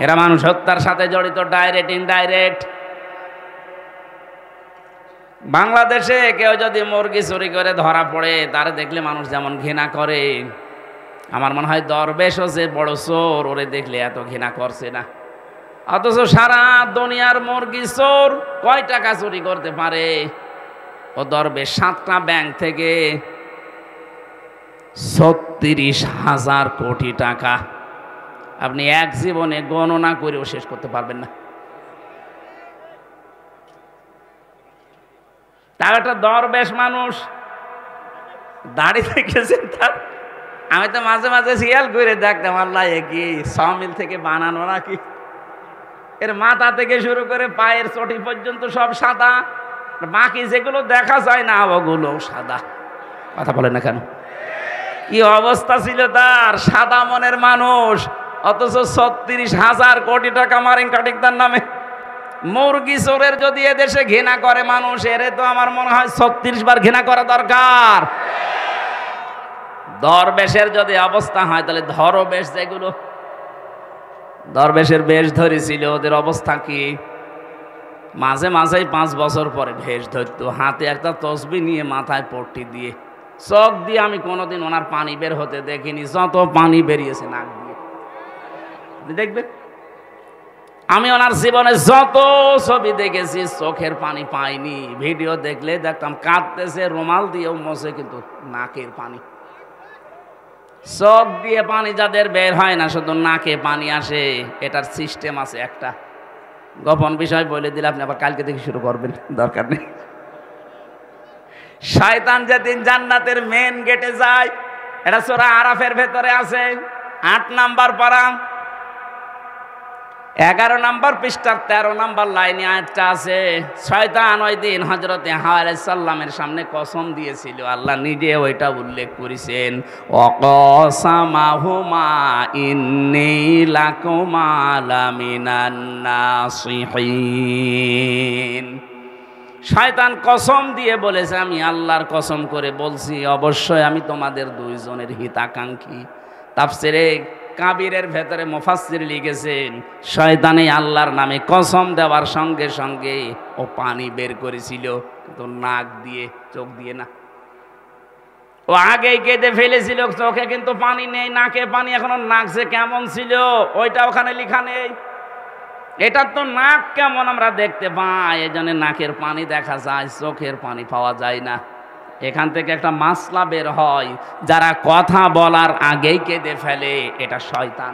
এরা মানুষ হত্যার সাথে জড়িত, ডাইরেক্ট ইনডাইরেক্ট। বাংলাদেশে কেউ যদি মুরগি চুরি করে ধরা পড়ে, তারা দেখলে মানুষ যেমন ঘৃণা করে, আমার মনে হয় দরবেশও যে বড় চোর, ওরে দেখলে এত ঘৃণা করছে না। অথচ সারা দুনিয়ার মুরগি চোর কয় টাকা চুরি করতে পারে? ও দরবেশ 7টা ব্যাংক থেকে 36,000 কোটি টাকা আপনি এক জীবনে গণনা করেও শেষ করতে পারবেন না। তার একটা দরবেশ মানুষ দাড়ি দেখেছেন তার, আমি তো মাঝে মাঝে শিয়াল করে দেখতাম, আল্লাহ এ কি সমিল থেকে বানানো নাকি? এর মাথা থেকে শুরু করে পায়ের চটি পর্যন্ত সব সাদা, বাকি যেগুলো দেখা যায় না ওগুলো সাদা। কথা বলে না কেন? কি অবস্থা ছিল তার! সাদা মনের মানুষ, অথচ 36,000 কোটি টাকা মারিং কাটিং তার নামে। মুরগি চোরের যদি এদেশে ঘৃণা করে মানুষ, এরে তো আমার মনে হয় 36 বার ঘৃণা করা দরকার। দরবেশের যদি অবস্থা হয়, তাহলে ধরবেশ যেগুলো দরবেশের বেশ ধরেছিল, ওদের অবস্থা কি? মাঝে মাঝেই 5 বছর পরে ভেষ ধরতো, হাতে একটা তসবি নিয়ে মাথায় পট্টি দিয়ে, চোখ দিয়ে আমি কোনোদিন ওনার পানি বের হতে দেখিনি, যত পানি বেরিয়েছে নাক দিয়ে। দেখবেন, আমি ওনার জীবনে যত ছবি দেখেছি চোখের পানি পাইনি। ভিডিও দেখলে দেখতাম কাঁদতেছে, রুমাল দিয়েও মোছে, কিন্তু নাকের পানি। চোখ দিয়ে পানি যাদের বের হয় না, শুধু নাকে পানি আসে, এটার সিস্টেম আছে একটা। গোপন বিষয় বলে দিলে আপনি আবার কালকে থেকে শুরু করবেন, দরকার নেই। শয়তান যেদিন জান্নাতের মেন গেটে যায়, এটা সূরা আরাফের ভেতরে আছে, 8 নাম্বার পারা, 11 নাম্বার পৃষ্ঠার 13 নাম্বার লাইনে আয়াতটা আছে। শয়তান ওই দিন হযরতে হাওয়া আলাইহিস সালামের সামনে কসম দিয়েছিল, আল্লাহ নিজে ওইটা উল্লেখ করেছেন, ওয়াকাসামাহুমা ইন্নী লাকুমা লামিনান নাসিহিন। শয়তান কসম দিয়ে বলেছে, আমি আল্লাহর কসম করে বলছি, অবশ্যই আমি তোমাদের দুইজনের হিতাকাঙ্ক্ষী। তাফসিরে কাবিরের ভেতরে মুফাসসির লিখেছেন, শয়তানে আল্লাহর নামে কসম দেওয়ার সঙ্গে সঙ্গে ও পানি বের করেছিল, কিন্তু নাক দিয়ে, চোখ দিয়ে না। ও আগেই কেঁদে ফেলেছিল, চোখে কিন্তু পানি নেই, নাকে পানি এখনো। নাক যে কেমন ছিল ওইটা ওখানে লেখা নেই। এটা তো নাক কেমন আমরা দেখতে পাই, এই জন্য নাকের পানি দেখা যায়, চোখের পানি পাওয়া যায় না। এখান থেকে একটা মাসলা বের হয়, যারা কথা বলার আগেই কেঁদে ফেলে, এটা শয়তান।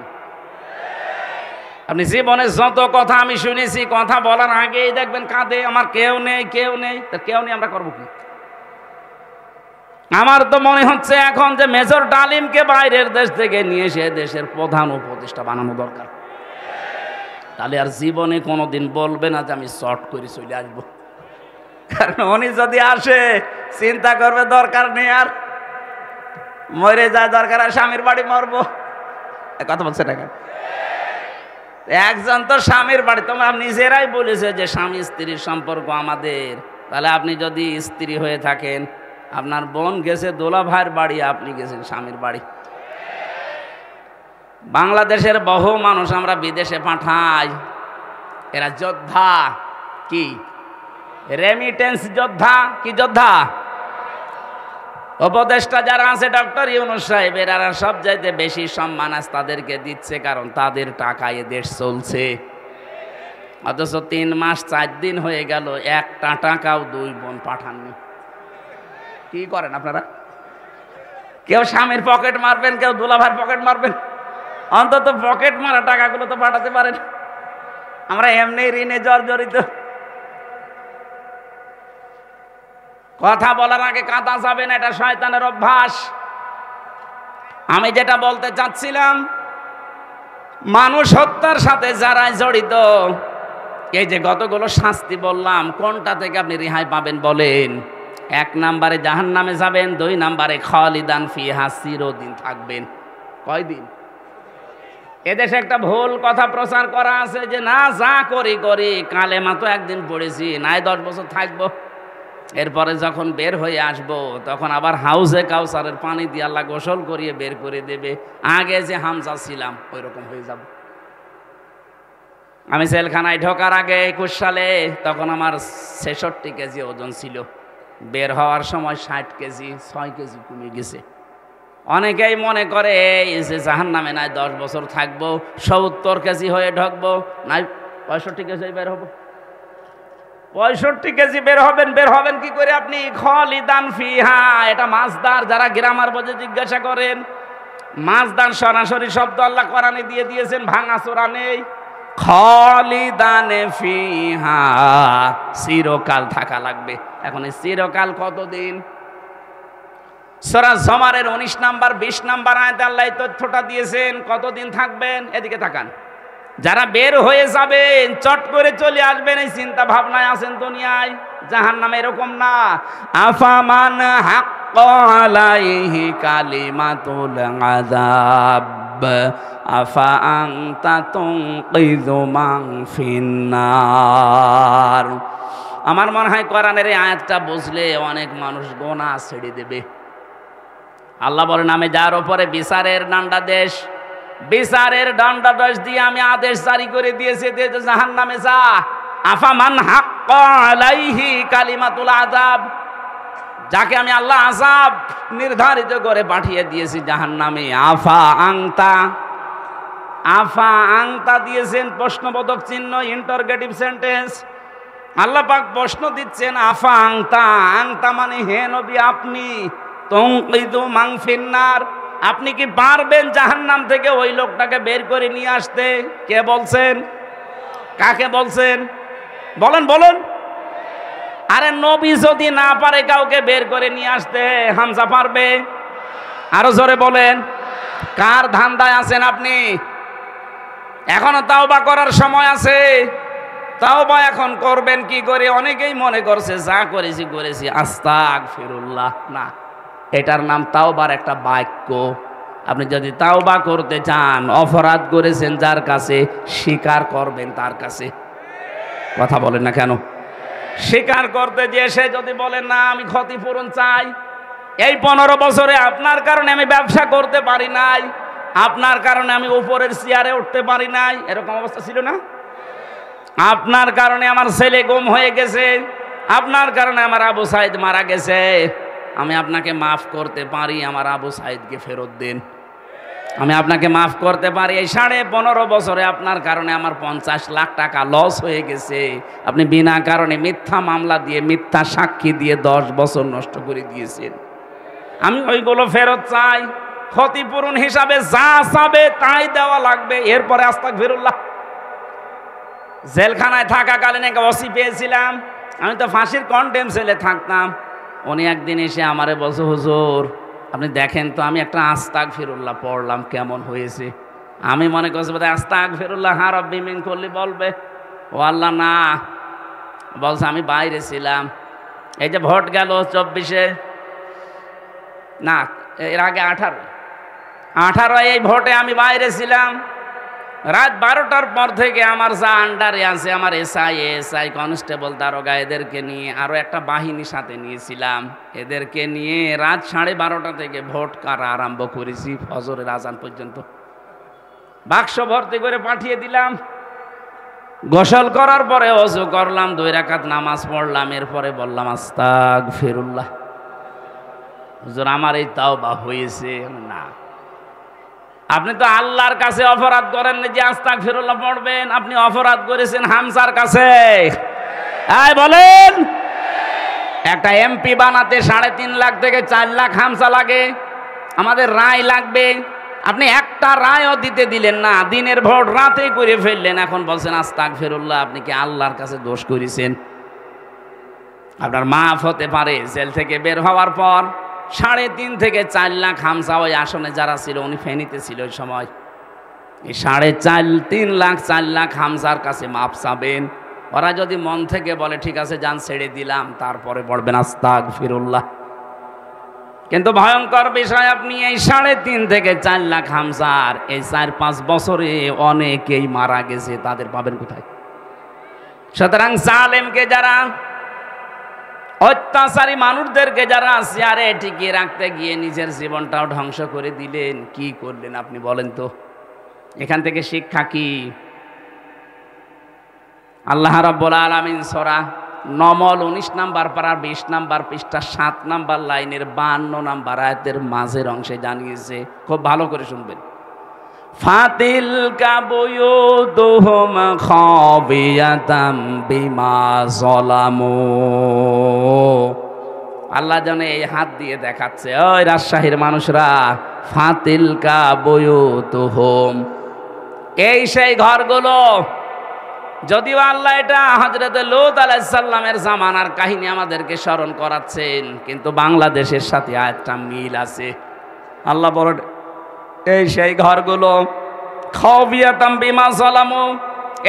আপনি জীবনে যত কথা আমি শুনেছি, কথা বলার আগেই দেখবেন কাঁদে, আমার কেউ নেই, কেউ নেই। তা কেউ নেই, আমরা করবো কি? আমার তো মনে হচ্ছে এখন যে মেজর ডালিমকে বাইরের দেশ থেকে নিয়ে এসে দেশের প্রধান উপদেষ্টা বানানো দরকার। তাহলে আর জীবনে কোনোদিন বলবে না যে আমি শর্ট করে চলে আসবো। কারণ উনি যদি আসে, চিন্তা করবে দরকার নেই, আর মরে যায়, দরকার আর স্বামীর বাড়ি মরবো। কথা বলছে না কেন? একজন তো স্বামীর বাড়ি, তোমরা নিজেরাই বলেছে যে স্বামী স্ত্রীর সম্পর্ক আমাদের। তাহলে আপনি যদি স্ত্রী হয়ে থাকেন, আপনার বোন গেছে দোলা ভাইয়ের বাড়ি, আপনি গেছেন স্বামীর বাড়ি। বাংলাদেশের বহু মানুষ আমরা বিদেশে পাঠাই, এরা যোদ্ধা। কি রেমিটেন্স যোদ্ধা? কি যোদ্ধা? উপদেষ্টা যারা আছে, ডক্টর ইউনূস সাহেব, এরা সব চাইতে বেশি সম্মান আজ তাদেরকে দিচ্ছে, কারণ তাদের টাকায় দেশ চলছে। অথচ 3 মাস 4 দিন হয়ে গেল, একটা টাকাও 2 বোন পাঠাননি। কি করেন আপনারা? কেউ স্বামীর পকেট মারবেন, কেউ দুলাভাইয়ের পকেট মারবেন, অন্তত পকেট মারা টাকাগুলো তো পাঠাতে পারেন। আমরা এমনি ঋণে জর্জরিত। কথা বলার আগে কাঁদা যাবে না, এটা শয়তানের অভ্যাস। আমি যেটা বলতে চাচ্ছিলাম, মানুষ হত্যার সাথে যারা জড়িত, এই যে কতগুলো শাস্তি বললাম, কোনটা থেকে আপনি রেহাই পাবেন বলেন? 1 নম্বরে জাহান্নামে যাবেন, 2 নম্বরে খালিদান ফিহা, চিরদিন থাকবেন। কয়দিন? এদেশে একটা ভুল কথা প্রচার করা আছে যে না, যা করি করি, কালেমা তো একদিন পড়েছি, নাই 10 বছর থাকবো। এরপরে যখন বের হয়ে আসব তখন আবার হাউজে কাউসারের পানি দিয়ে আল্লাহ গোসল করিয়ে বের করে দেবে। আগে যে হামজা ছিলাম ওই রকম হয়ে যাব। আমি জেলখানায় ঢোকার আগে 21 সালে তখন আমার 66 কেজি ওজন ছিল। বের হওয়ার সময় 60 কেজি 6 কেজি কমে গেছে। অনেকেই মনে করে এই যে জাহান্নামে নাই 10 বছর থাকবো, 70 কেজি হয়ে ঢুকবো, নাই 65 কেজি বের হবো। 65 কেজি বের হবেন কি করে আপনি? খালিদান ফিহা, এটা মাছদার, যারা গ্রামার বোঝে জিজ্ঞাসা করেন। মাছদার সরাসরি শব্দ আল্লাহ কোরআনে দিয়ে দিয়েছেন, ভাঙাচোরা নেই। খালিদানে ফিহা, চিরকাল থাকা লাগবে। এখন এই চিরকাল কতদিন? সূরা জুমারের 19 নাম্বার 20 নাম্বার আয়াতে আল্লাহ এই তথ্যটা দিয়েছেন। কতদিন থাকবেন? এদিকে তাকান। যারা বের হয়ে যাবেন চট করে চলে আসবেন এই চিন্তা ভাবনায় আছেন দুনিয়ায়। জাহান্নামে এরকম না। আফামান হাক্কা আলাইহি কালিমাতুল আযাব আফা আনতা তুনকিযু মান ফিন্নার। আমার মনে হয় কোরআনের এই আয়াতটা বুঝলে অনেক মানুষ গোনাহ ছেড়ে দেবে। আল্লাহ বলেন, আমি যার উপরে বিচারের দণ্ডাদেশ, বিচারের দণ্ডাদেশ দিয়ে আমি আদেশ জারি করে দিয়েছি যে জাহান্নামে যা। আফামান হাক্কা আলাইহি কালিমাতুল আযাব, যাকে আমি আল্লাহ আযাব নির্ধারিত করে পাঠিয়ে দিয়েছি জাহান্নামে। আফা আংতা দিয়েছেন প্রশ্নবোধক চিহ্ন, ইন্টারগেটিভ সেন্টেন্স। আল্লাহ পাক প্রশ্ন দিচ্ছেন, আফা আংতা মানে হে নবী আপনি, তুনকিযু মান ফিন্নার, আপনি কি পারবেন জাহান্নাম থেকে ওই লোকটাকে বের করে নিয়ে আসতে? কে বলছেন? কাকে বলছেন? বলেন। আরে নবী যদি না পারে কাউকে বের করে নিয়ে আসতে, হামজা পারবে? আরো জোরে বলেন। কার ধান্দায় আছেন আপনি? এখনো তাওবা করার সময় আছে। তাওবা এখন করবেন কি করে? অনেকেই মনে করছে যা করেছি আস্তাগফিরুল্লাহ। না, এটার নাম তাওবার একটা বাক্য। আপনি যদি তাওবা করতে চান, অপরাধ করেছেন যার কাছে, স্বীকার করবেন তার কাছে। কথা বলেন না কেন? স্বীকার করতে যে সে যদি বলেন না আমি ক্ষতিপূরণ চাই, এই 15 বছরে আপনার কারণে আমি ব্যবসা করতে পারি নাই, আপনার কারণে আমি উপরের চেয়ারে উঠতে পারি নাই, এরকম অবস্থা ছিল না? আপনার কারণে আমার ছেলে গুম হয়ে গেছে, আপনার কারণে আমার আবু সাইদ মারা গেছে, আমি আপনাকে মাফ করতে পারি, আমার আবু সাইদকে ফেরত দিন। আমি আপনাকে মাফ করতে পারি। এই 15.5 বছরে আপনার কারণে আমার 50 লাখ টাকা লস হয়ে গেছে, আপনি বিনা কারণে মিথ্যা মামলা দিয়ে, মিথ্যা সাক্ষী দিয়ে 10 বছর নষ্ট করে দিয়েছেন। আমি ওইগুলো ফেরত চাই। ক্ষতিপূরণ হিসাবে যা চাবে তাই দেওয়া লাগবে। এরপরে আস্তাগফিরুল্লাহ। জেলখানায় থাকাকালীন একটা ওসি পেয়েছিলাম, আমি তো ফাঁসির কন্টেম সেলে থাকতাম। উনি একদিন এসে আমারে বলছে, হুজুর আপনি দেখেন তো আমি একটা আস্তাগফিরুল্লাহ পড়লাম, কেমন হয়েছে? আমি মনে করছি বোধহয় আস্তাগফিরুল্লাহ হা রব্বি মিন কুল্লি বলবে। ও আল্লাহ না, বলছে আমি বাইরে ছিলাম। এই যে ভোট গেল 24-এ, না এর আগে 18 এই ভোটে আমি বাইরে ছিলাম। রাত 12টার পর থেকে আমার যা আন্ডারে আছে, আমার এসআই কনস্টেবল দারোগা, এদেরকে নিয়ে আরো একটা বাহিনী সাথে নিয়েছিলাম। এদেরকে নিয়ে রাত 12:30 থেকে ভোট কারা আরম্ভ করেছি ফজরের আজান পর্যন্ত। বাক্স ভর্তি করে পাঠিয়ে দিলাম। গোসল করার পরে ওযু করলাম, 2 রাকাত নামাজ পড়লাম, এরপরে বললাম আস্তাগফিরুল্লাহ। হুজুর আমার এই তাওবা হয়েছে। না, আপনি তো আল্লাহর কাছে অপরাধ করেন না যে আস্তাগফিরুল্লাহ পড়বেন, আপনি অপরাধ করেছেন হামজার কাছে। এই বলেন, একটা এমপি বানাতে 3.5 লাখ থেকে 4 লাখ হামজা লাগে, আমাদের রায় লাগবে। আপনি একটা রায়ও দিতে দিলেন না, দিনের ভোট রাতে করে ফেললেন, এখন বলছেন আস্তাগফিরুল্লাহ। আপনি কি আল্লাহর কাছে দোষ করেছেন? আপনার মাফ হতে পারে জেল থেকে বের হওয়ার পর। 3.5 থেকে 4 লাখ হামজা ওই আসনে যারা ছিল, উনি ফেনীতে ছিল ওই সময়, এই 3.5 লাখ 4 লাখ হামজার কাছে মাপ চাবেন। ওরা যদি মন থেকে বলে ঠিক আছে যান ছেড়ে দিলাম, তারপরে পড়বেন আস্তাগফিরুল্লাহ। কিন্তু ভয়ঙ্কর বিষয়, আপনি এই 3.5 থেকে 4 লাখ হামজার এই 4-5 বছরে অনেকেই মারা গেছে, তাদের পাবেন কোথায়? সুতরাং জালেমকে যারা অত্যাচারী মানুষদেরকে যারা চেয়ারে টিকিয়ে রাখতে গিয়ে নিজের জীবনটাও ধ্বংস করে দিলেন, কি করলেন আপনি বলেন তো? এখান থেকে শিক্ষা কি? আল্লাহ রাব্বুল আলামিন সূরা নমল 19 নাম্বার পারা 20 নাম্বার পৃষ্ঠা 7 নাম্বার লাইনের 52 নাম্বার আয়াতের মাঝের অংশে জানিয়েছে, খুব ভালো করে শুনবেন। ফাতিলকা বুয়ুতুহুম খাবিয়াতাম বিমা যালামু। আল্লাহ জানে এই হাত দিয়ে দেখাচ্ছে, ওই রাজশাহীর মানুষরা, ফাতিলকা বুয়ুতুহুম, এই সেই ঘরগুলো। যদিও আল্লাহ এটা হযরত লূত আলাইহিস সালামের জামানার কাহিনী আমাদেরকে স্মরণ করাচ্ছেন, কিন্তু বাংলাদেশের সাথে আয়াতটা মিল আছে। আল্লাহ বলেন এই সেই ঘরগুলো, খাবিয়াতাম বিমা যালামু,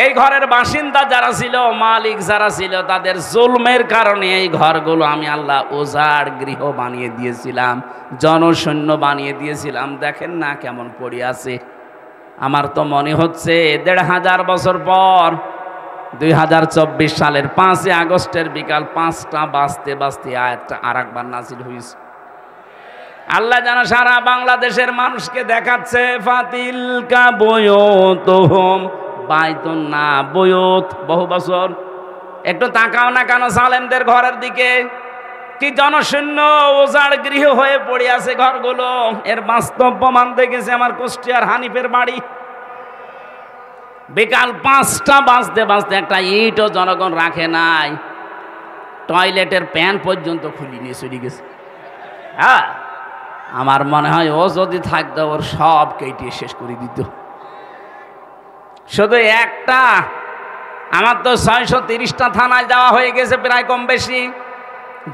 এই ঘরের বাসিন্দা যারা ছিল, মালিক যারা ছিল, তাদের জুলমের কারণে এই ঘরগুলো আমি আল্লাহ উজাড় গৃহ বানিয়ে দিয়েছিলাম, জনশূন্য বানিয়ে দিয়েছিলাম। দেখেন না কেমন পড়ে আছে। আমার তো মনে হচ্ছে ১৫০০ বছর পর ২০২৪ সালের ৫ই আগস্টের বিকাল ৫টা বাজতে বাজতে আয়াতটা আরেকবার নাযিল হয়েছে। আল্লাহ যেন সারা বাংলাদেশের মানুষকে দেখাচ্ছে, ফাতিলকা বুয়ুতুহুম, বাইতুন না বুয়ুত, বহু বছর। একটু তাকাও না কেন জালেমদের ঘরের দিকে? কি জনশূন্য উজাড় গৃহ হয়ে পড়ে আছে ঘরগুলো। এর বাস্তব প্রমাণ দেখেছে আমার কুষ্টিয়ার হানিফের বাড়ি। বিকাল ৫টা বাজতে বাজতে একটা ইটও জনগণ রাখে নাই, টয়লেটের প্যান পর্যন্ত খুলে নিয়ে চলে গেছে। হ্যাঁ, আমার মনে হয় ও যদি থাকতো ওর সব কেটে শেষ করে দিত। শুধু একটা, আমার তো ৬৩০টা থানায় যাওয়া হয়ে গেছে প্রায় কম বেশি।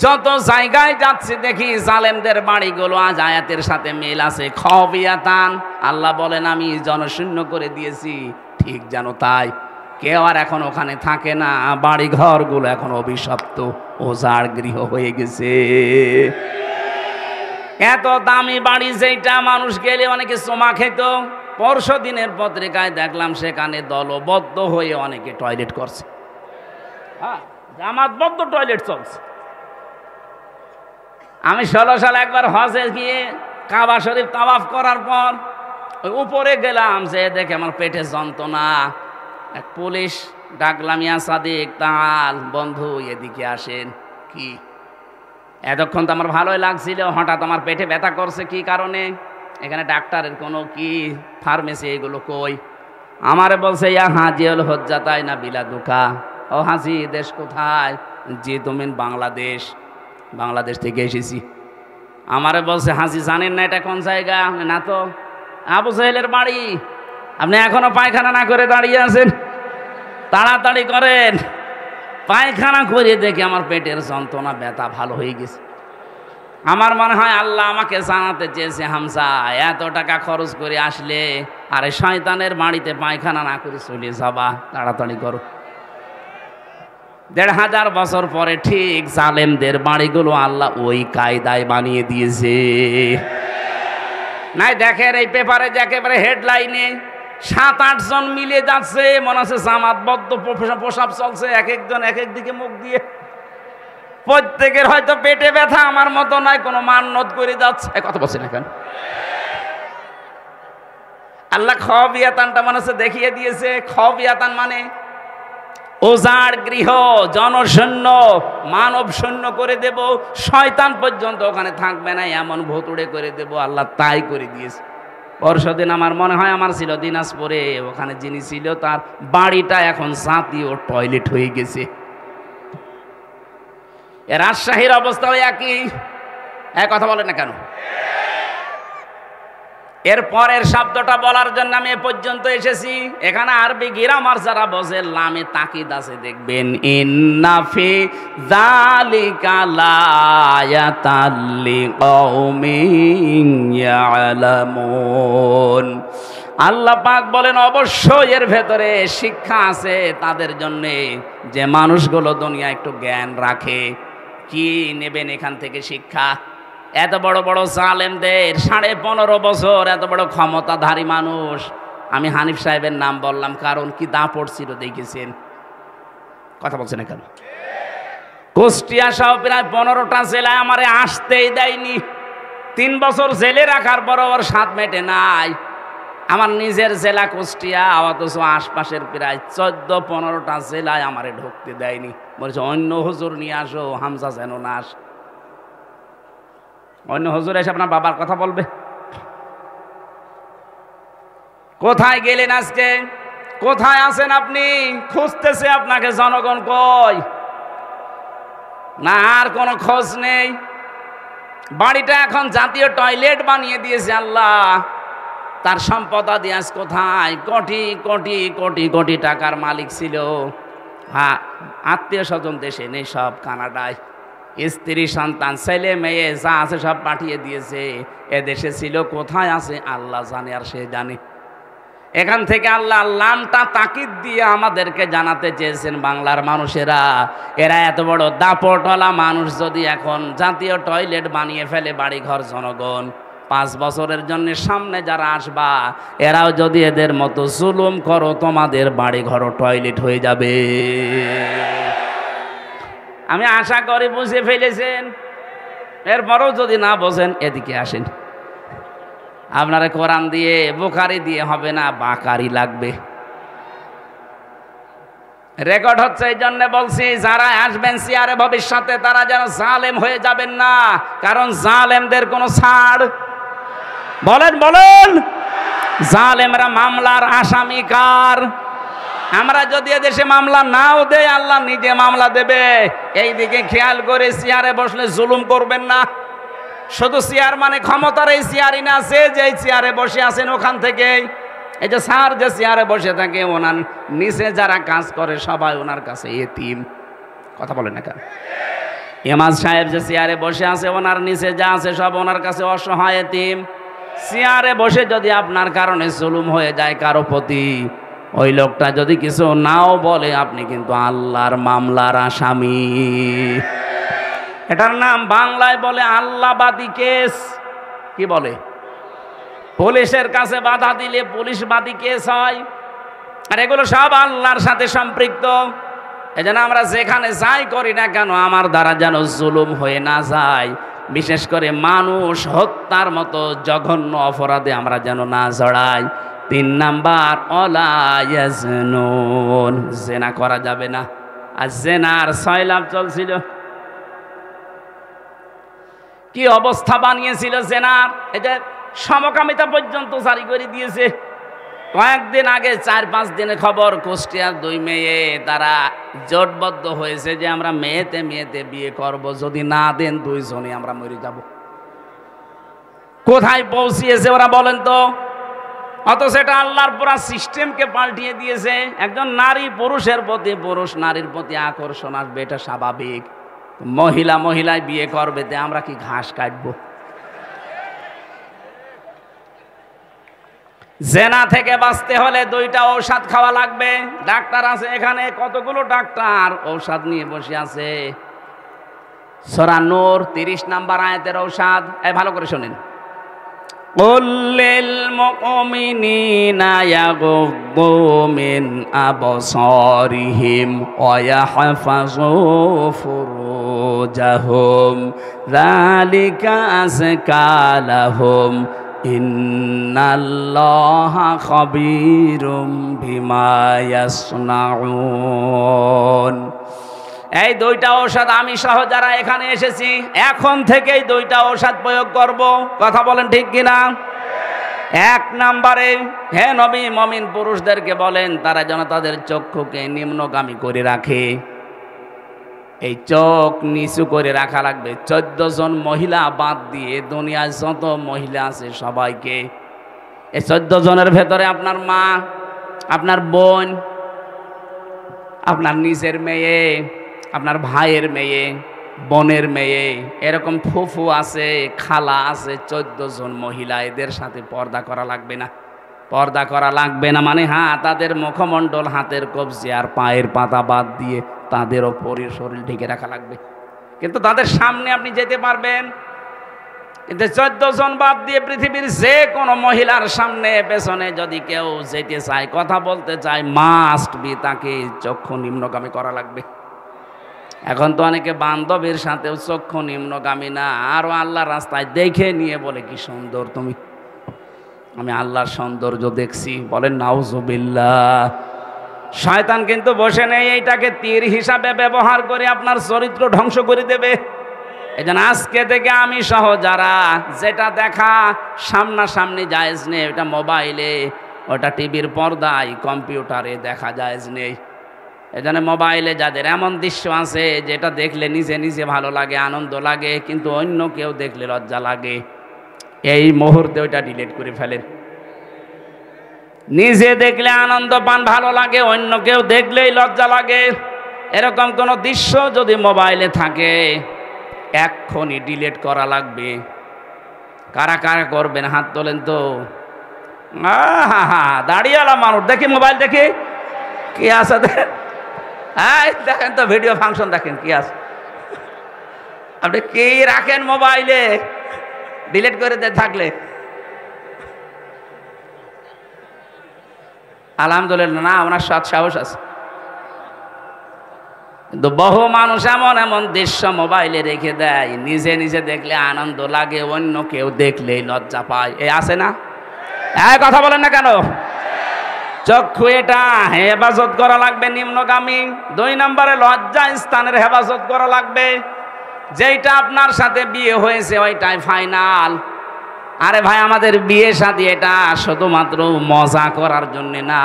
যত জায়গায় যাচ্ছে দেখি জালেমদের বাড়িগুলো আজ আয়াতের সাথে মিল আছে। খাবিয়াতান, আল্লাহ বলেন আমি জনশূন্য করে দিয়েছি, ঠিক জানো তাই। কেউ আর এখন ওখানে থাকে না, বাড়ি ঘরগুলো এখন অভিশপ্ত, উজাড় গৃহ হয়ে গেছে। এত দামি বাড়ি যেটা মানুষ গেলে অনেকে চমা খেত। পরশু দিনের পত্রিকায় দেখলাম সেখানে দলবদ্ধ হয়ে অনেকে টয়লেট করছে। হ্যাঁ, জামাতবদ্ধ টয়লেট চলছে। আমি 16 সালে একবার হজে গিয়ে কাবা শরীফ তাওয়াফ করার পর ওই উপরে গেলাম, যে দেখে আমার পেটে যন্ত্রণা। এক পুলিশ ডাকলাম, ইয়া সাদিক তাল, বন্ধু এদিকে আসেন। কি? এতক্ষণ তো আমার ভালোই লাগছিল, হঠাৎ আমার পেটে ব্যথা করছে, কি কারণে? এখানে ডাক্তারের কোনো কি ফার্মেসি এগুলো কই? আমারে বলছে ইয়া হাজিউল হজ্জাতাই না বিলাদুকা। ও হাজি, দেশ কোথায়? জি তুমি বাংলাদেশ। বাংলাদেশ থেকে এসেছি। আমারে বলছে হাজি জানেন না এটা কোন জায়গা? না তো। আবু জাহেলের বাড়ি। আপনি এখনো পায়খানা না করে দাঁড়িয়ে আছেন, তাড়াতাড়ি করেন। পায়খানা করে দেখে আমার পেটের যন্ত্রণা ব্যথা ভালো হয়ে গেছে। আমার মনে হয় আল্লাহ আমাকে জানাতে চেয়েছে, হামজা এত টাকা খরচ করে আসলে আরে শয়তানের বাড়িতে পায়খানা না করে চলে যাবা, তাড়াতাড়ি করো। ১৫০০ বছর পরে ঠিক জালেমদের বাড়িগুলো আল্লাহ ওই কায়দায় বানিয়ে দিয়েছে। নাই দেখেন এই পেপারে যে একেবারে হেডলাইনে ৭-৮ জন মিলে যাচ্ছে, মনে হচ্ছে জামাতবদ্ধ প্রসাব চলছে, এক একজন এক এক দিকে মুখ দিয়ে। প্রত্যেকের হয়তো পেটে ব্যথা, আমার মতো নয়, কোনো মান্নত করে যাচ্ছে। কথা বলছেন এখন আল্লাহ খাবিয়াতানটা মনে হচ্ছে দেখিয়ে দিয়েছে। খাবিয়াতান মানে উজাড় গৃহ, জনশূন্য, মানব শূন্য করে দেব, শয়তান পর্যন্ত ওখানে থাকবে না, এমন ভুতুড়ে করে দেব। আল্লাহ তাই করে দিয়েছে। পরশুদিন আমার মনে হয় আমার ছিল দিনাজপুরে, ওখানে যিনি ছিল তার বাড়িটা এখন জাতীয় টয়লেট হয়ে গেছে। রাজশাহীর অবস্থাও একই। কথা বলেন না কেন? এর পরের শব্দটা বলার জন্য আমি এ পর্যন্ত এসেছি। এখানে আরবি গ্রামার যারা বোঝে লামে তাকিদ আছে, দেখবেন ইন্না ফি যালিকা লায়াতাল লিকাউমিন ইয়ালামুন। আল্লাহ পাক বলেন অবশ্যই এর ভেতরে শিক্ষা আছে তাদের জন্য যে মানুষগুলো দুনিয়া একটু জ্ঞান রাখে। কি নেবেন এখান থেকে শিক্ষা? এত বড় বড় জালেমদের 15.5 বছর এত বড় ক্ষমতাধারী মানুষ। আমি হানিফ সাহেবের নাম বললাম কারণ কি দাপট ছিল দেখেছেন। কথা বলছেন না কেন? কুষ্টিয়া সহ প্রায় 15টা জেলায় আমারে আসতেই দেয়নি। 3 বছর জেলে রাখার পরও ওর স্বাদ মেটে নাই। আমার নিজের জেলা কুষ্টিয়া, অথচ আশপাশের প্রায় 14-15টা জেলায় আমারে ঢুকতে দেয়নি। বলছে অন্য হুজুর নিয়ে আসো, হামজা যেন না আসে। অন্য হুজুর এসে আপনার বাবার কথা বলবে। কোথায় গেলেন আজকে? কোথায় আছেন আপনি? খুঁজতেছে আপনাকে জনগণ, কই না আর কোনো খোঁজ নেই। বাড়িটা এখন জাতীয় টয়লেট বানিয়ে দিয়েছে আল্লাহ। তার সম্পদাদি আজ কোথায়? কোটি কোটি কোটি কোটি টাকার মালিক ছিল। হ্যাঁ, আত্মীয় স্বজন দেশে নেই, সব কানাডায়। স্ত্রী সন্তান ছেলে মেয়ে যা আছে সব পাঠিয়ে দিয়েছে। এ দেশে ছিল, কোথায় আছে আল্লাহ জানে, আর সে জানে। এখান থেকে আল্লাহ লামটা তাকিদ দিয়ে আমাদেরকে জানাতে চেয়েছেন, বাংলার মানুষেরা, এরা এত বড় দাপটওয়ালা মানুষ যদি এখন জাতীয় টয়লেট বানিয়ে ফেলে বাড়িঘর জনগণ, 5 বছরের জন্য সামনে যারা আসবা এরাও যদি এদের মতো জুলুম করো, তোমাদের বাড়িঘর টয়লেট হয়ে যাবে। আমি আশা করি বুঝে ফেলেছেন। এরপরও যদি না বোঝেন, এদিকে আসেন। আপনারা কোরআন দিয়ে বুখারি দিয়ে হবে না, বাকারি লাগবে। রেকর্ড হচ্ছে, এই জন্য বলছি যারা আসবেন চেয়ারে ভবিষ্যতে তারা যেন জালেম হয়ে যাবেন না, কারণ জালেমদের কোনো ছাড়। বলেন বলেন, জালেমরা মামলার আসামি কার? আমরা যদি এদেশে মামলা নাও দেয়, আল্লাহ নিজে মামলা দেবে। এই দিকে খেয়াল করে চেয়ারে বসলে জুলুম করবেন না। শুধু চেয়ার মানে ক্ষমতার এই চেয়ারই না, আছে যে চেয়ারে বসে আছেন ওখান থেকে, এই যে স্যার যে চেয়ারে বসে থাকে, ওনার নিচে যারা কাজ করে সবাই ওনার কাছে এতিম। কথা বলেন না কেন? ইমাম সাহেব যে চেয়ারে বসে আছে, ওনার নিচে যা আছে সব ওনার কাছে অসহায় এতিম। চেয়ারে বসে যদি আপনার কারণে জুলুম হয়ে যায় কারো প্রতি, ওই লোকটা যদি কিছু নাও বলে, আপনি কিন্তু আল্লাহর মামলার আসামি। এটার নাম বাংলায় বলে আল্লাহবাদী কেস। কি বলে? পুলিশের কাছে বাধা দিলে পুলিশবাদী কেস হয়। আর এগুলো সব আল্লাহর সাথে সম্পৃক্ত। এজন্য আমরা যেখানে যাই করি না কেন, আমার দ্বারা যেন জুলুম হয়ে না যায়। বিশেষ করে মানুষ হত্যার মতো জঘন্য অপরাধে আমরা যেন না জড়াই। 3 নাম্বার, ওয়ালা ইয়াজনুন, জেনা করা যাবে না। আর জেনার 6 লাভ চলছিল। কি অবস্থা বানিয়েছিল জেনার! এটা সমকামিতা পর্যন্ত জারি করে দিয়েছে। কয়েকদিন আগে 4-5 দিনের খবর, কুষ্টিয়ার 2 মেয়ে তারা জোটবদ্ধ হয়েছে যে আমরা মেয়েতে মেয়েতে বিয়ে করব, যদি না দেন 2 জনই আমরা মরে যাব। কোথায় পৌঁছিয়েছে ওরা বলেন তো? অথচ এটা আল্লাহর পুরা সিস্টেমকে পাল্টিয়ে দিয়েছে। একজন নারী পুরুষের প্রতি, পুরুষ নারীর প্রতি আকর্ষণ আসবে, এটা স্বাভাবিক। মহিলা মহিলায় বিয়ে করবে, তে আমরা কি ঘাস কাটবো? জেনা থেকে বাঁচতে হলে 2টা ঔষধ খাওয়া লাগবে। ডাক্তার আছে এখানে, কতগুলো ডাক্তার ঔষধ নিয়ে বসে আছে। সূরা নূর 30 নাম্বার আয়াতের ঔষধ। ভালো করে শোনেন। قل للمؤمنين يغضوا من أبصارهم ويحفظوا فروجهم ذلك أزكى لهم إن الله خبير بما يصنعون। এই 2টা ঔষধ আমি সহ যারা এখানে এসেছি এখন থেকেই 2টা ঔষধ প্রয়োগ করব। কথা বলেন ঠিক কিনা? 1 নম্বরে, হে নবী, মুমিন পুরুষদেরকে বলেন তারা যেন তাদের চক্ষুকে নিম্নগামী করে রাখে। এই চোখ নিচু করে রাখা লাগবে। 14 জন মহিলা বাদ দিয়ে দুনিয়ায় যত মহিলা আছে সবাইকে, এই 14 জনের ভেতরে আপনার মা, আপনার বোন, আপনার নিজের মেয়ে, আপনার ভাইয়ের মেয়ে, বোনের মেয়ে, এরকম ফুফু আছে, খালা আছে, 14 জন মহিলা, এদের সাথে পর্দা করা লাগবে না। পর্দা করা লাগবে না মানে হ্যাঁ, তাদের মুখমণ্ডল, হাতের কবজি আর পায়ের পাতা বাদ দিয়ে তাদের ওপরের শরীর ঢেকে রাখা লাগবে। কিন্তু তাদের সামনে আপনি যেতে পারবেন, কিন্তু 14 জন বাদ দিয়ে পৃথিবীর যে কোনো মহিলার সামনে পেছনে যদি কেউ যেতে চায়, কথা বলতে চায়, মাস্ট বি তাকে চক্ষু নিম্নগামী করা লাগবে। এখন তো অনেকে বান্ধবীর সাথেও চক্ষু নিম্নগামী না, আরও আল্লাহর রাস্তায় দেখে নিয়ে বলে কি সুন্দর তুমি, আমি আল্লাহর সৌন্দর্য দেখছি। বলেন নাউজুবিল্লাহ। শয়তান কিন্তু বসে নেই এইটাকে তীর হিসাবে ব্যবহার করে আপনার চরিত্র ধ্বংস করে দেবে। এই জন্য আজকে থেকে আমি সহ যারা যেটা দেখা সামনাসামনি জায়েজ নেই, ওটা মোবাইলে, ওটা টিভির পর্দায়, কম্পিউটারে দেখা জায়েজ নেই। এই জন্য মোবাইলে যাদের এমন দৃশ্য আছে যেটা দেখলে নিজে নিজে ভালো লাগে, আনন্দ লাগে, কিন্তু অন্য কেউ দেখলে লজ্জা লাগে, এই মুহূর্তে ওইটা ডিলিট করে ফেলেন। নিজে দেখলে আনন্দ পান, ভালো লাগে, অন্য কেউ দেখলেই লজ্জা লাগে, এরকম কোনো দৃশ্য যদি মোবাইলে থাকে এক্ষুনি ডিলিট করা লাগবে। কারা কারা করবেন হাত তোলেন তো। দাঁড়িয়েলা মানুষ দেখি মোবাইল দেখি কি আছে, হ্যাঁ দেখেন তো ভিডিও ফাংশন দেখেন কি আছে। আপনি কি রাখেন মোবাইলে ডিলিট করে দিয়ে থাকলে? আলহামদুলিল্লাহ, না ওনার সৎ সাহস আছে। কিন্তু বহু মানুষ এমন এমন দৃশ্য মোবাইলে রেখে দেয়, নিজে নিজে দেখলে আনন্দ লাগে, অন্য কেউ দেখলেই লজ্জা পায়। এ আছে না? কথা বলেন না কেন? চক্ষু এটা হেফাজত করা লাগবে, নিম্নগামী। 2 নম্বরে লজ্জা স্থানের হেফাজত করা লাগবে। যেইটা আপনার সাথে বিয়ে হয়েছে ওইটাই ফাইনাল। আরে ভাই, আমাদের বিয়ে শাদী এটা শুধুমাত্র মজা করার জন্য না।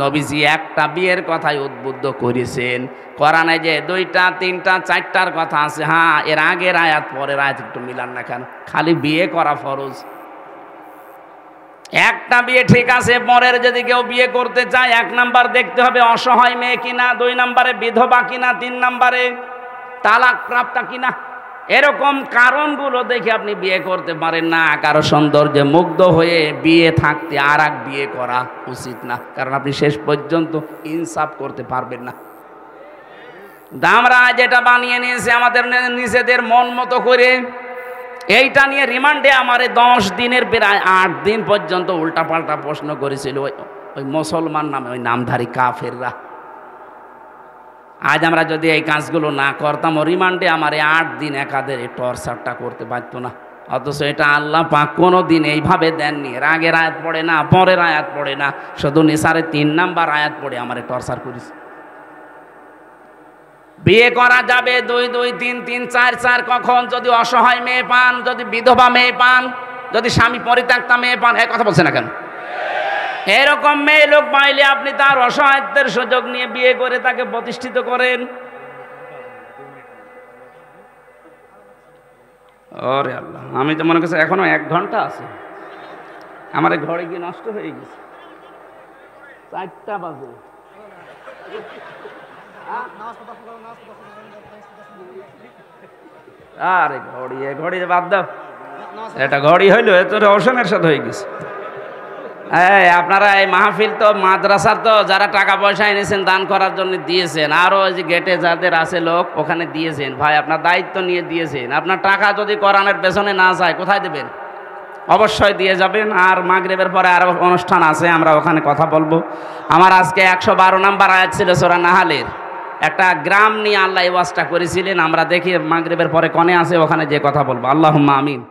নবীজি একটা বিয়ের কথাই উদ্বুদ্ধ করেছেন। কোরআনে যে 2টা 3টা 4টার কথা আছে, হ্যাঁ এর আগের আয়াত পরের আয়াত একটু মিলান না কেন? খালি বিয়ে করা ফরজ। একটা বিয়ে ঠিক আছে, পরের যদি কেউ বিয়ে করতে চায় 1 নাম্বার দেখতে হবে অসহায় মেয়ে কিনা, 2 নম্বরে বিধবা কিনা, 3 নম্বরে তালাক প্রাপ্তা কিনা। এরকম কারণগুলো দেখে আপনি বিয়ে করতে পারেন না। কারো সৌন্দর্যে মুগ্ধ হয়ে বিয়ে থাকতে আর এক বিয়ে করা উচিত না, কারণ আপনি শেষ পর্যন্ত ইনসাফ করতে পারবেন না। আমরা যেটা বানিয়ে নিয়েছি আমাদের নিজেদের মন মতো করে, এইটা নিয়ে রিমান্ডে আমারে 10 দিনের প্রায় 8 দিন পর্যন্ত উল্টাপাল্টা প্রশ্ন করেছিল ওই মুসলমান নামে ওই নামধারী কাফেররা। আজ আমরা যদি এই কাজগুলো না করতাম, রিমান্ডে আমার 8 দিন একাদের টর্চারটা করতে পারতো না। অথচ এটা আল্লাহ পাক কোনো দিন এইভাবে দেননি। এর আগের আয়াত পড়ে না, পরের আয়াত পড়ে না, শুধু নিসারে 3 নাম্বার আয়াত পড়ে আমারে টর্চার করেছে। বিয়ে করা যাবে 2 2 3 3 4 4 কখন? যদি অসহায় মেয়ে পান, যদি বিধবা মেয়ে পান, যদি স্বামী পরিত্যক্তা মেয়ে পান। এই কথা বলছে না কেন? এরকম মেয়ে লোক পাইলে আপনি তার অসহায়ত্বের সুযোগ নিয়ে বিয়ে করে তাকে প্রতিষ্ঠিত করেন। ওরে আল্লাহ, আমি তো মনে করছি এখনো 1 ঘন্টা আছে। আমার ঘরে গিয়ে নষ্ট হয়ে গেছে, 4টা বাজে। আরে ঘড়ি বাদ দাও, এটা ঘড়ি হইলো এত রওশনের সাথে হয়ে গেছে। আপনারা এই মাহফিল তো মাদ্রাসার, তো যারা টাকা পয়সা এনেছেন দান করার জন্য দিয়েছেন, আরও ওই যে গেটে যাদের আছে লোক ওখানে দিয়েছেন। ভাই আপনার দায়িত্ব নিয়ে দিয়েছেন, আপনার টাকা যদি কোরআনের পেছনে না যায় কোথায় দেবেন? অবশ্যই দিয়ে যাবেন। আর মাগরিবের পরে আরও অনুষ্ঠান আছে, আমরা ওখানে কথা বলবো। আমার আজকে 112 নাম্বার আয়াত ছিল সূরা নাহালের। একটা গ্রাম নিয়ে আল্লাহ এই ওয়াজটা করেছিলেন। আমরা দেখি মাগরিবের পরে কনে আছে, ওখানে যে কথা বলবো। আল্লাহুম্মা আমিন।